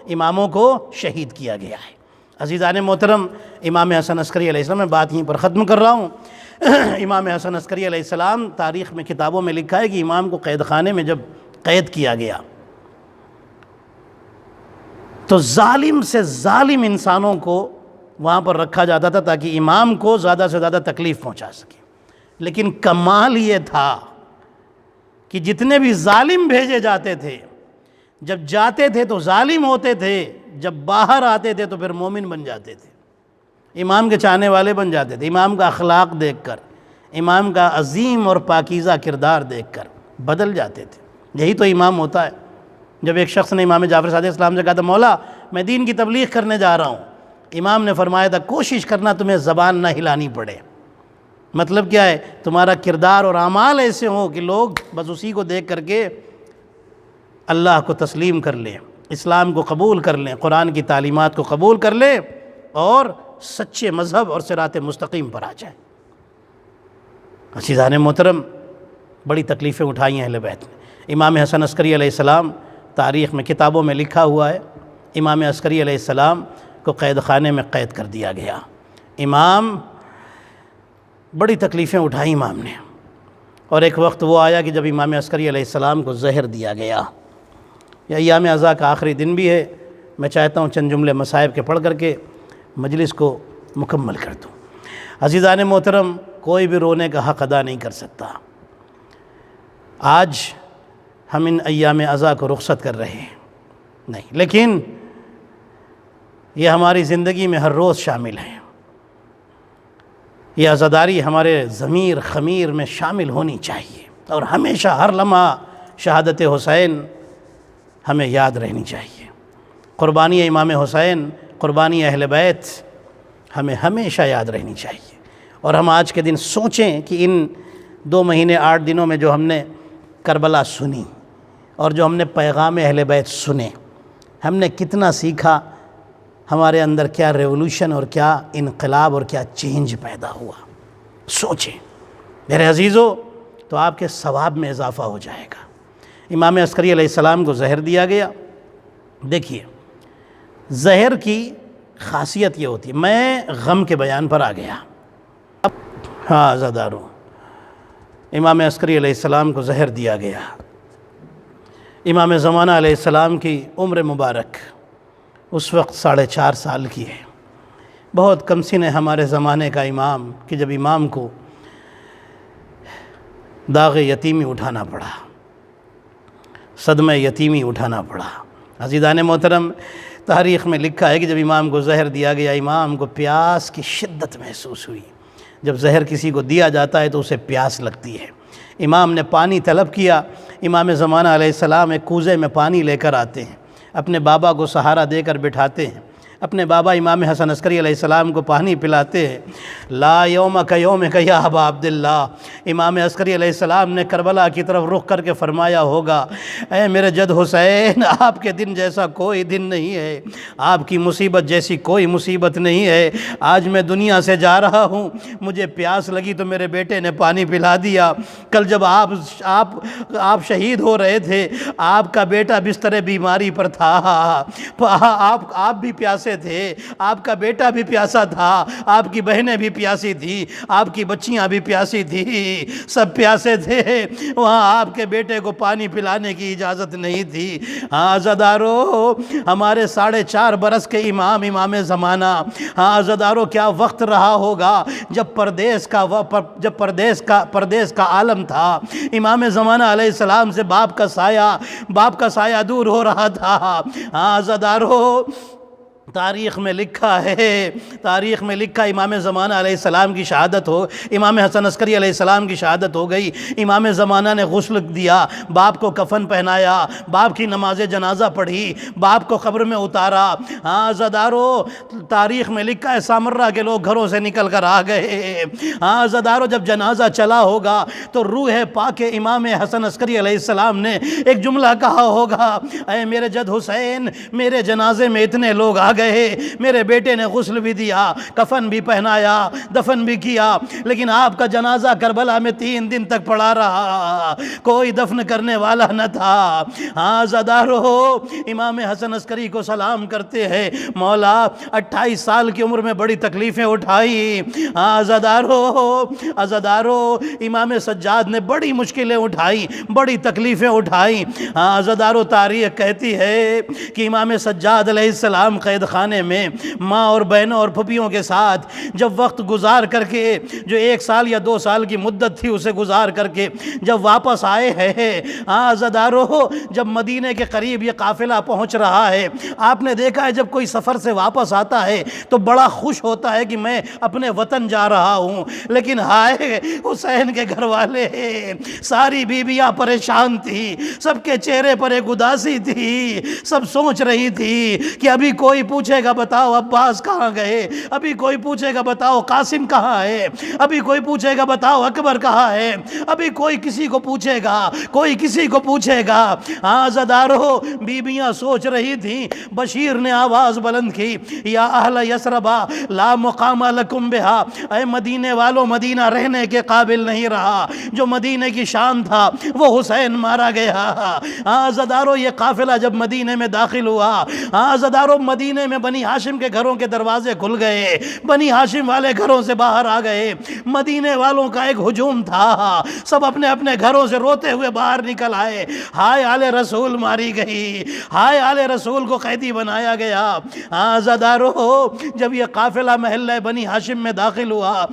اماموں کو شہید کیا گیا ہے۔ عزیزان محترم، امام حسن عسکری علیہ السلام، میں بات یہیں پر ختم کر رہا ہوں۔ امام حسن عسکری علیہ السلام، تاریخ میں کتابوں میں لکھا ہے کہ امام کو قید خانے میں جب قید کیا گیا تو ظالم سے ظالم انسانوں کو وہاں پر رکھا جاتا تھا تاکہ امام کو زیادہ سے زیادہ تکلیف پہنچا سکے۔ لیکن کمال یہ تھا کہ جتنے بھی ظالم بھیجے جاتے تھے، جب جاتے تھے تو ظالم ہوتے تھے، جب باہر آتے تھے تو پھر مومن بن جاتے تھے، امام کے چاہنے والے بن جاتے تھے۔ امام کا اخلاق دیکھ کر، امام کا عظیم اور پاکیزہ کردار دیکھ کر بدل جاتے تھے۔ یہی تو امام ہوتا ہے۔ جب ایک شخص نے امام جعفر صادق السلام سے کہا تھا مولا میں دین کی تبلیغ کرنے جا رہا ہوں، امام نے فرمایا تھا کوشش کرنا تمہیں زبان نہ ہلانی پڑے، مطلب کیا ہے؟ تمہارا کردار اور اعمال ایسے ہوں کہ لوگ بس اسی کو دیکھ کر کے اللہ کو تسلیم کر لیں، اسلام کو قبول کر لیں، قرآن کی تعلیمات کو قبول کر لیں اور سچے مذہب اور صراط مستقیم پر آ جائیں۔ عزیزان محترم، بڑی تکلیفیں اٹھائی ہیں اہل بیت نے۔ امام حسن عسکری علیہ السلام، تاریخ میں کتابوں میں لکھا ہوا ہے، امام عسکری علیہ السلام کو قید خانے میں قید کر دیا گیا۔ امام، بڑی تکلیفیں اٹھائی امام نے، اور ایک وقت وہ آیا کہ جب امام عسکری علیہ السلام کو زہر دیا گیا۔ یہ ایام عزا کا آخری دن بھی ہے، میں چاہتا ہوں چند جملے مصائب کے پڑھ کر کے مجلس کو مکمل کر دوں۔ عزیزان محترم، کوئی بھی رونے کا حق ادا نہیں کر سکتا۔ آج ہم ان ایام عزا کو رخصت کر رہے ہیں نہیں، لیکن یہ ہماری زندگی میں ہر روز شامل ہے۔ یہ عزاداری ہمارے ضمیر خمیر میں شامل ہونی چاہیے، اور ہمیشہ ہر لمحہ شہادت حسین ہمیں یاد رہنی چاہیے۔ قربانی امام حسین، قربانی اہل بیت ہمیں ہمیشہ یاد رہنی چاہیے۔ اور ہم آج کے دن سوچیں کہ ان 2 مہینے 8 دنوں میں جو ہم نے کربلا سنی اور جو ہم نے پیغام اہل بیت سنے، ہم نے کتنا سیکھا، ہمارے اندر کیا ریولوشن اور کیا انقلاب اور کیا چینج پیدا ہوا۔ سوچیں میرے عزیزو، تو آپ کے ثواب میں اضافہ ہو جائے گا۔ امام عسکری علیہ السلام کو زہر دیا گیا۔ دیکھیے، زہر کی خاصیت یہ ہوتی ہے، میں غم کے بیان پر آ گیا۔ ہاں عزادارو، امام عسکری علیہ السلام کو زہر دیا گیا۔ امام زمانہ علیہ السلام کی عمر مبارک اس وقت 4.5 سال کی ہے۔ بہت کم سن ہے ہمارے زمانے کا امام کہ جب امام کو داغ یتیمی اٹھانا پڑا، صدمہ یتیمی اٹھانا پڑا۔ عزیزان محترم، تاریخ میں لکھا ہے کہ جب امام کو زہر دیا گیا، امام کو پیاس کی شدت محسوس ہوئی۔ جب زہر کسی کو دیا جاتا ہے تو اسے پیاس لگتی ہے۔ امام نے پانی طلب کیا۔ امام زمانہ علیہ السلام ایک کوزے میں پانی لے کر آتے ہیں، اپنے بابا کو سہارا دے کر بٹھاتے ہیں، اپنے بابا امام حسن عسکری علیہ السلام کو پانی پلاتے ہیں۔ لا یومک یومک یا ابا عبداللہ، امام عسکری علیہ السلام نے کربلا کی طرف رخ کر کے فرمایا ہوگا، اے میرے جد حسین، آپ کے دن جیسا کوئی دن نہیں ہے، آپ کی مصیبت جیسی کوئی مصیبت نہیں ہے۔ آج میں دنیا سے جا رہا ہوں، مجھے پیاس لگی تو میرے بیٹے نے پانی پلا دیا۔ کل جب آپ شہید ہو رہے تھے، آپ کا بیٹا بستر بیماری پر تھا، آپ بھی پیاسے تھے، آپ کا بیٹا بھی پیاسا تھا، آپ کی بہنیں بھی پیاسی تھی، آپ کی بچیاں بھی پیاسی تھی، سب پیاسے تھے۔ وہاں آپ کے بیٹے کو پانی پلانے کی اجازت نہیں تھی۔ ہاں عزادارو، ہمارے 4.5 برس کے امام زمانہ، ہاں عزادارو، کیا وقت رہا ہوگا جب پردیس کا عالم تھا۔ امام زمانہ علیہ السلام سے باپ کا سایہ دور ہو رہا تھا۔ ہاں عزادارو، تاریخ میں لکھا امام زمانہ علیہ السلام کی شہادت ہو، امام حسن عسکری علیہ السلام کی شہادت ہو گئی۔ امام زمانہ نے غسل دیا، باپ کو کفن پہنایا، باپ کی نماز جنازہ پڑھی، باپ کو قبر میں اتارا۔ ہاں عزادارو، تاریخ میں لکھا ہے سامرہ کے لوگ گھروں سے نکل کر آ گئے۔ ہاں عزادارو، جب جنازہ چلا ہوگا تو روح پاک امام حسن عسکری علیہ السلام نے ایک جملہ کہا ہوگا، اے میرے جد حسین، میرے جنازے میں اتنے لوگ آ گئے، میرے بیٹے نے غسل بھی دیا، کفن بھی پہنایا، دفن بھی کیا، لیکن آپ کا جنازہ کربلا میں 3 دن تک پڑا رہا، کوئی دفن کرنے والا نہ تھا۔ ہاں عزادارو، امام حسن عسکری کو سلام کرتے ہیں، مولا 28 سال کی عمر میں بڑی تکلیفیں اٹھائی۔ ہاں عزادارو، امام سجاد نے بڑی مشکلیں اٹھائی، بڑی تکلیفیں اٹھائی۔ ہاں عزادارو، تاریخ کہتی ہے کہ امام سجاد علیہ السلام قید خانے میں ماں اور بہنوں اور پھپھیوں کے ساتھ جب وقت گزار کر کے، جو 1 سال یا 2 سال کی مدت تھی اسے گزار کر کے جب واپس آئے ہیں، ہاں عزادارو، جب مدینے کے قریب یہ قافلہ پہنچ رہا ہے، آپ نے دیکھا ہے جب کوئی سفر سے واپس آتا ہے تو بڑا خوش ہوتا ہے کہ میں اپنے وطن جا رہا ہوں، لیکن ہائے حسین کے گھر والے، ساری بیویاں پریشان تھی، سب کے چہرے پر ایک اداسی تھی، سب سوچ رہی تھی کہ ابھی کوئی پوچھے گا بتاؤ عباس کہاں گئے، ابھی کوئی پوچھے گا بتاؤ قاسم کہاں ہے، ابھی کوئی پوچھے گا بتاؤ اکبر کہاں ہے، ابھی کوئی کسی کو پوچھے گا، کوئی کسی کو پوچھے گا۔ ہاں عزادارو، بیویاں سوچ رہی تھیں، بشیر نے آواز بلند کی، یا اہل یثربا لا مقام لکم بہا، اے مدینے والوں، مدینہ رہنے کے قابل نہیں رہا، جو مدینے کی شان تھا وہ حسین مارا گیا۔ ہاں عزادارو، یہ قافلہ جب مدینے میں داخل ہوا، ہاں عزادارو، مدینے میں بنی ہاشم کے گھروں کے دروازے کھل گئے، بنی ہاشم والے گھروں سے باہر آ گئے، مدینے والوں کا ایک ہجوم تھا، سب اپنے اپنے گھروں سے روتے ہوئے باہر نکل آئے، ہائے آل رسول ماری گئی، ہائے آل رسول کو قیدی بنایا گیا۔ ہاں عزادارو، جب یہ قافلہ محلہ بنی ہاشم میں داخل ہوا،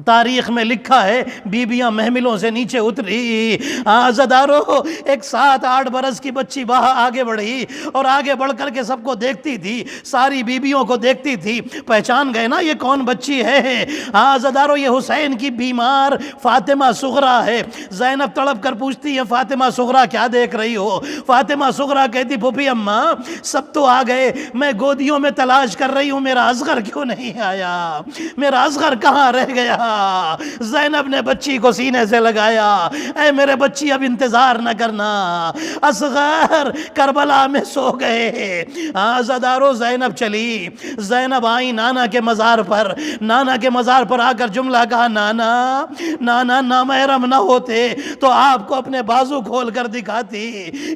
تاریخ میں لکھا ہے بیبیاں محملوں سے نیچے اتری۔ عزادارو، ایک 7-8 برس کی بچی باہر آگے بڑھی اور آگے بڑھ کر کے سب کو دیکھتی تھی، ساری بیبیوں کو دیکھتی تھی، پہچان گئے نا یہ کون بچی ہے؟ عزادارو، یہ حسین کی بیمار فاطمہ صغریٰ ہے۔ زینب تڑپ کر پوچھتی ہے فاطمہ صغریٰ کیا دیکھ رہی ہو؟ فاطمہ صغریٰ کہتی پھوپھی اماں سب تو آ گئے، میں گودیوں میں تلاش کر رہی ہوں میرا اصغر کیوں نہیں آیا، میرا اصغر کہاں رہ گیا؟ زینب نے بچی کو سینے سے لگایا، اے میرے بچی اب انتظار نہ کرنا، اصغر کربلا میں سو گئے۔ عزادارو، زینب چلی، زینب آئی نانا کے مزار پر، نانا کے مزار پر آ کر جملہ کہا، نانا نانا نامحرم نہ ہوتے تو آپ کو اپنے بازو کھول کر دکھاتی،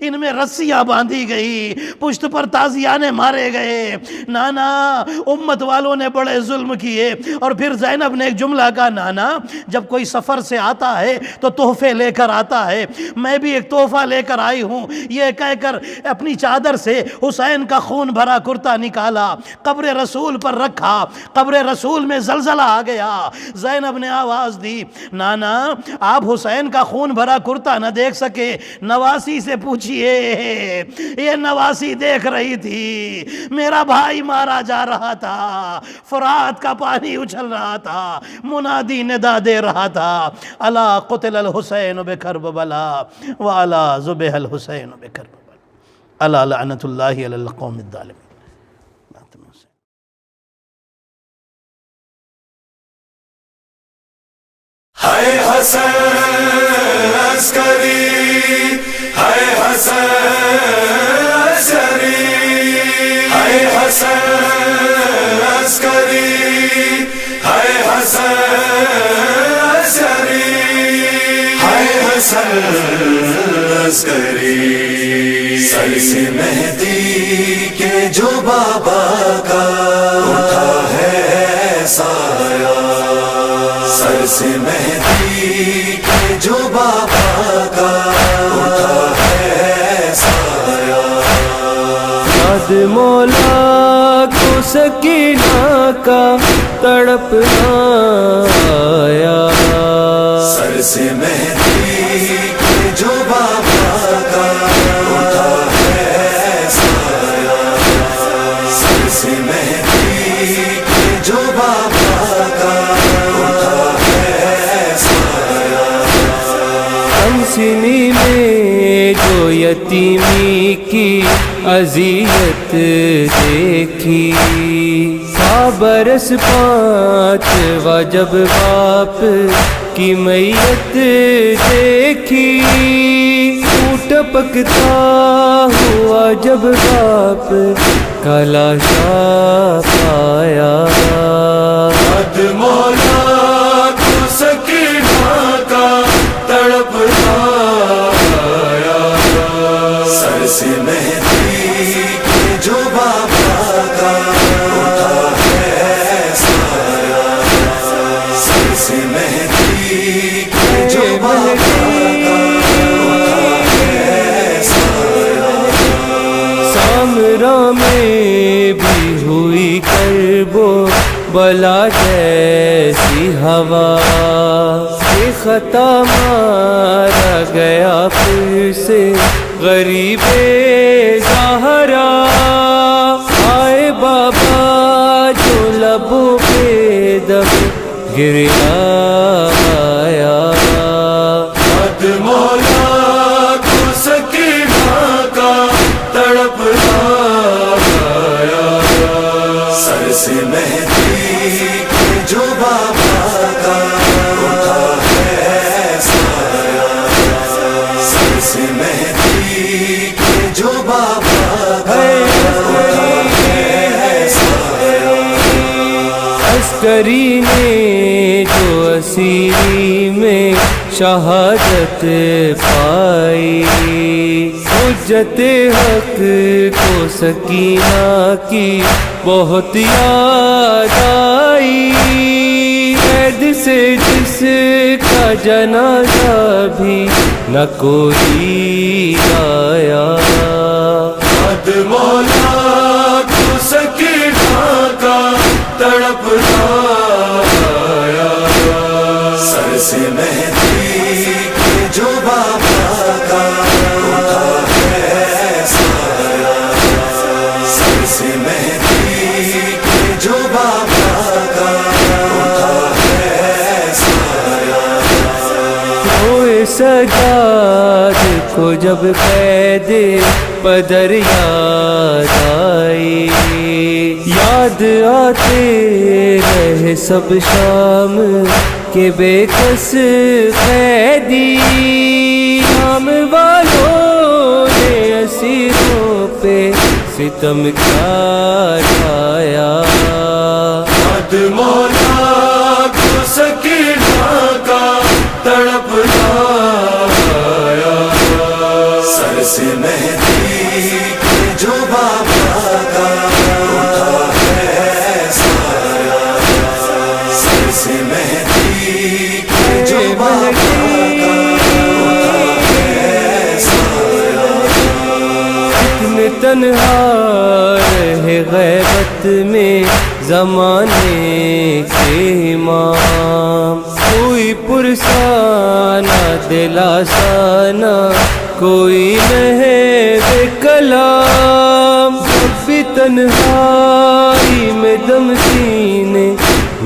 ان میں رسیاں باندھی گئی، پشت پر تازیانے مارے گئے، نانا امت والوں نے بڑے ظلم کیے۔ اور پھر زینب نے ایک جملہ کہا، نانا جب کوئی سفر سے آتا ہے تو تحفے لے کر آتا ہے، میں بھی ایک تحفہ لے کر آئی ہوں، یہ کہہ کر اپنی چادر سے حسین کا خون بھرا کرتا نکالا، قبر رسول پر رکھا، قبر رسول میں زلزلہ آ گیا۔ زینب نے آواز دی، نانا آپ حسین کا خون بھرا کرتا نہ دیکھ سکے، نواسی سے پوچھئے، یہ نواسی دیکھ رہی تھی، میرا بھائی مارا جا رہا تھا، فرات کا پانی اچھل رہا تھا، منادی ندا دے رہا تھا، الا قتل الحسین بکربلا والا ذبح الحسین بکربلا، الا لعنت اللہ علی القوم الظالمین۔ ہائے حسین عسکری، ہائے حسین عسکری، ہائے حسین عسکری، ہائے حسین عسکری، ہائے حسین عسکری، سر سے مہدی کے جو بابا کا اٹھا ہے سایہ، سر سے مہدی کے جو بابا کا اٹھا ہے سایہ، یاد مولا کو سکینہ کا تڑپنا آیا، سر سے مہدی کے جو بابا کا اٹھا ہے سایہ، سر سے مہدی کے جو بابا کا اٹھا ہے سایہ، ہم سنی میں جو یتیمی کی اذیت دیکھی، 100 برس 5واں جب باپ کی میت دیکھی، ٹوٹ پکتا ہوا جب باپ کا لاشا پایا، یاد مولا کو سکینہ کا تڑپنا آیا، سر سے مہدی کے جو بابا کا اٹھا ہے سایہ، سر سے مہدی کے جو بابا کا اٹھا ہے سایہ، سامراں میں بھی ہوئی کرب و بلا جیسی ہوا، بے خطا مارا گیا پھر سے غریب زہرا، آئے بابا جو لبوں پہ دم گریا آیا، یاد مولا کو سکینہ کا تڑپنا آیا، اسیری میں شہادت پائی، حجت حق کو سکینہ کی بہت یاد آئی، قید سے جس کا جنازہ بھی نہ کوئی آیا، یاد مولا کو سکینہ کا تڑپ آیا، سر سے مہدی کے جو بابا کا اٹھا ہے سایہ، سر سے مہدی کے جو بابا کا اٹھا ہے سایہ، روئے سجاد کو جب قید بدر یاد آئی، یاد آتے رہے سب شام کے بے کس قیدی، شام والوں نے اسیروں پہ ستم کیا ڈھایا، یاد مولا کو سکینہ کا تڑپ آیا، سر سے مہدی کے جو بابا کا اٹھا ہے سایہ، سر سے مہدی کے جو بابا کا اٹھا ہے سایہ، کتنے تنہا رہے غیبت میں زمانے کے امام، کوئی پرسانہ دلاسا نہ کوئی محب کلام، جب بھی تنہائی میں دم سینے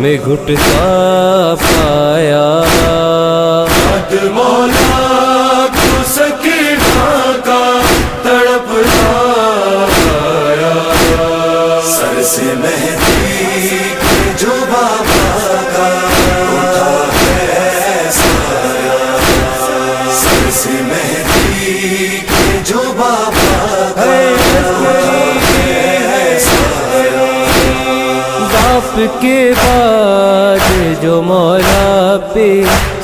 میں گھٹتا پایا، یاد مولا کو سکینہ کا تڑپ آیا، سر سے مہدی کے جو بابا کا اٹھا ہے سایہ، سر سے مہدی کے جو بابا کا اٹھا ہے سایہ، باپ کے بعد جو مولا پہ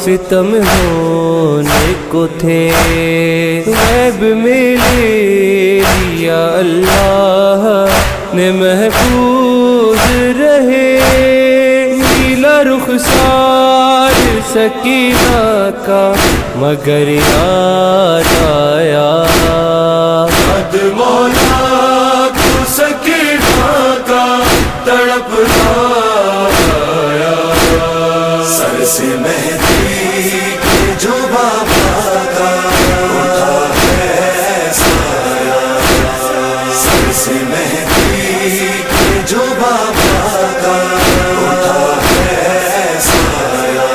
ستم ہونے کو تھے، غیب میں لے لیا اللہ نے محفوظ رہے، نیلا رخسار سکینہ کا مگر یاد آیا، یاد مولا کو سکینہ کا تڑپ آیا، سر سے مہدی کے جو بابا کا اٹھا ہے سایہ، سر سے مہدی کے جو بابا کا اٹھا ہے سایہ،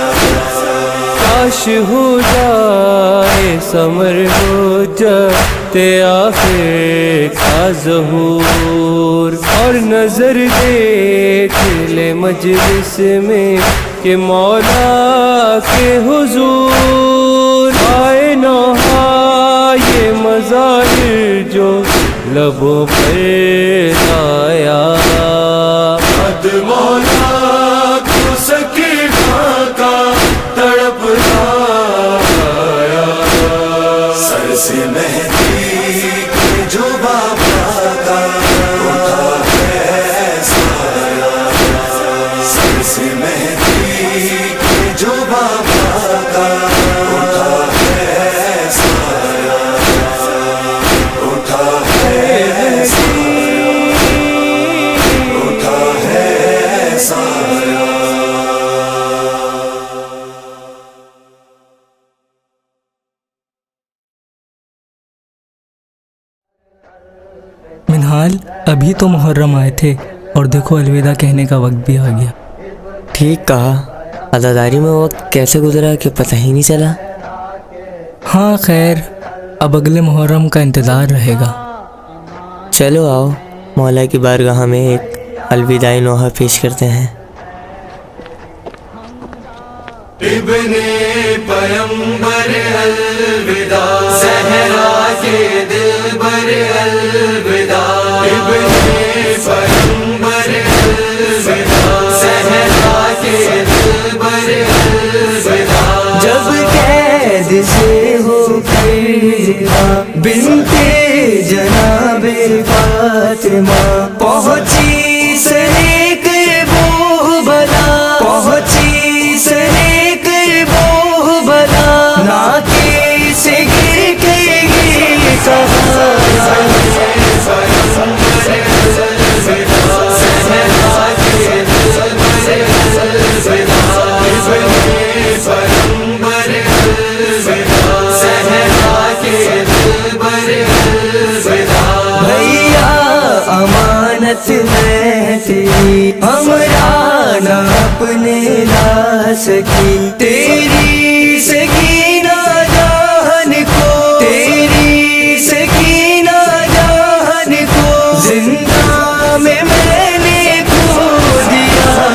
کاش ہو جائے ثمر ہو جاتے آخر کا ظہور، اور نظر دیکھ لے مجلس میں کہ مولا کے حضور، آئے نوحہ یہ مظاہر جو لبوں پر آیا، یاد مولا کو سکینہ کا تڑپ آیا، سر سے مہدی کے جو بابا کا اٹھا ہے سایہ، سر سے مہدی کے جو بابا کا اٹھا ہے سایہ، اٹھا ہے سایہ، اٹھا ہے سایہ۔ منہال، ابھی تو محرم آئے تھے اور دیکھو الوداع کہنے کا وقت بھی آ گیا۔ ٹھیک کہا، عزاداری میں وقت کیسے گزرا کہ پتہ ہی نہیں چلا۔ ہاں خیر، اب اگلے محرم کا انتظار رہے گا۔ چلو آؤ مولا کی بارگاہ میں ایک الوداعی نوحہ پیش کرتے ہیں۔ ابن پیمبر الوداع، زہرا کے دلبر الوداع، ابن پیمبر الوداع، زہرا کے دلبر الوداع۔ الوداع جب قید سے ہو کر بنتے جناب فاطمہ پہنچی سرے کر وہ بلا پہنچی سرے کر وہ بلا ناکے سے گر کے یہ کہا میں تیری ہمراہ نہ اپنے لا سکی تیری سکینہ جان کو تیری سکینہ جان کو زندہ میں نے کھو دیا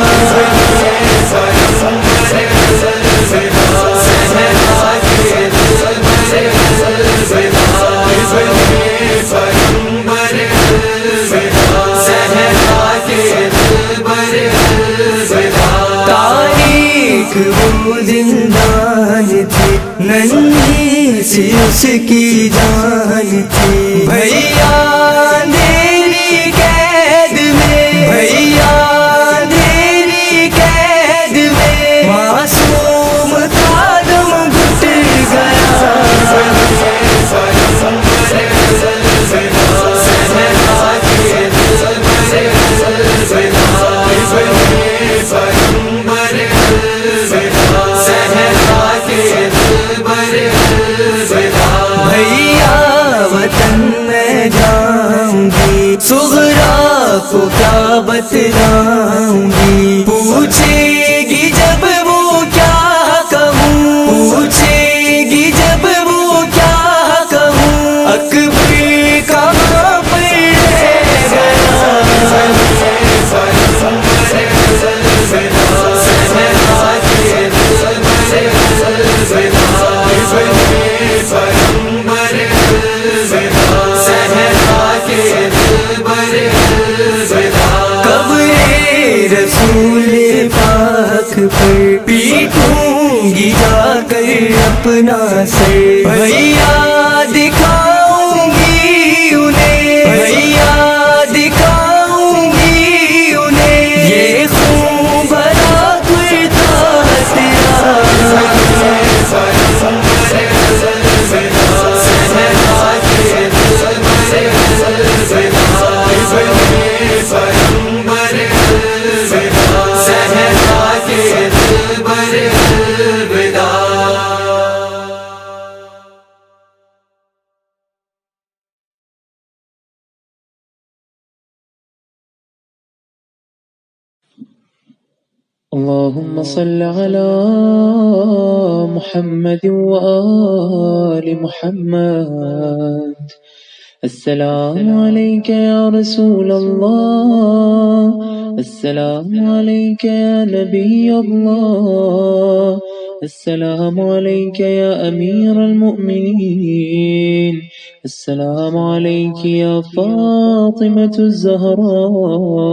وہ زندان تھی ننھی سی اس کی جان تھی بھیا میری قید میں بھیا میری قید میں معصوم کا دم گھٹ گیا کو کیا بتلاؤں گی پوچھے گی جب وہ کیا کہوں پوچھے گی جب وہ کیا کہوں اکبر کہاں پر رسول پاک پر پیٹوں گی جا کر اپنا سر بھیا دکھاؤں گی انہیں بھیا دکھاؤں گی انہیں یہ خون بھرا کرتا تیرا اللهم صل على محمد وآل محمد السلام عليك يا رسول الله السلام عليك يا نبي الله السلام عليك يا أمير المؤمنين السلام عليك يا فاطمة الزهراء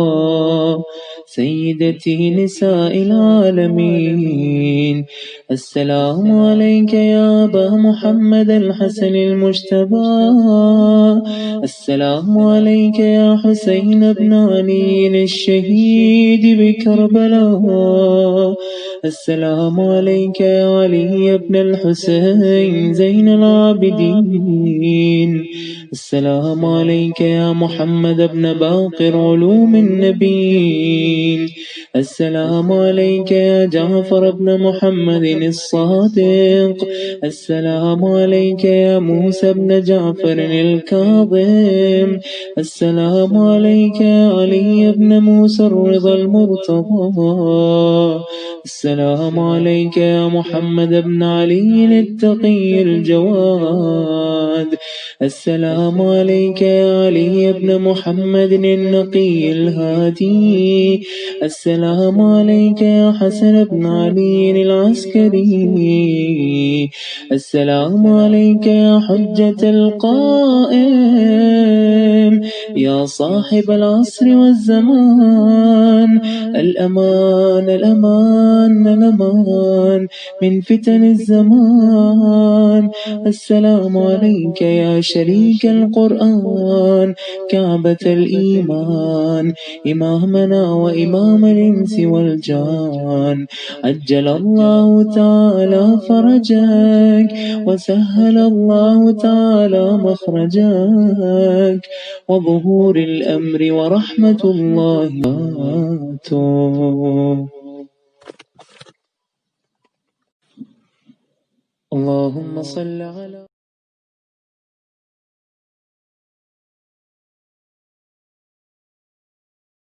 سيدتي نساء العالمين السلام عليك يا أبا محمد الحسن المجتبى السلام عليك يا حسين بن علي الشهيد بكربلاء السلام عليك يا علي بن الحسين زين العابدين السلام عليك يا محمد بن باقر علوم النبيين السلام عليك يا جعفر بن محمد الصادق السلام عليك يا موسى بن جعفر الكاظم السلام عليك يا علي بن موسى الرضا المرتضى السلام عليك يا محمد بن علي التقي الجواد السلام عليك يا علي بن محمد النقي الهادي. السلام عليك يا حسن بن علي العسكري. السلام عليك يا حجة القائم يا صاحب العصر والزمان. الأمان الأمان الأمان من فتن الزمان. السلام عليك يا شريك القرآن كعبة الإيمان إمامنا وإمام الإنس والجان. عجل الله تعالى فرجك وسهل الله تعالى مخرجك وظهور الأمر ورحمة الله وبركاته. اللهم صل على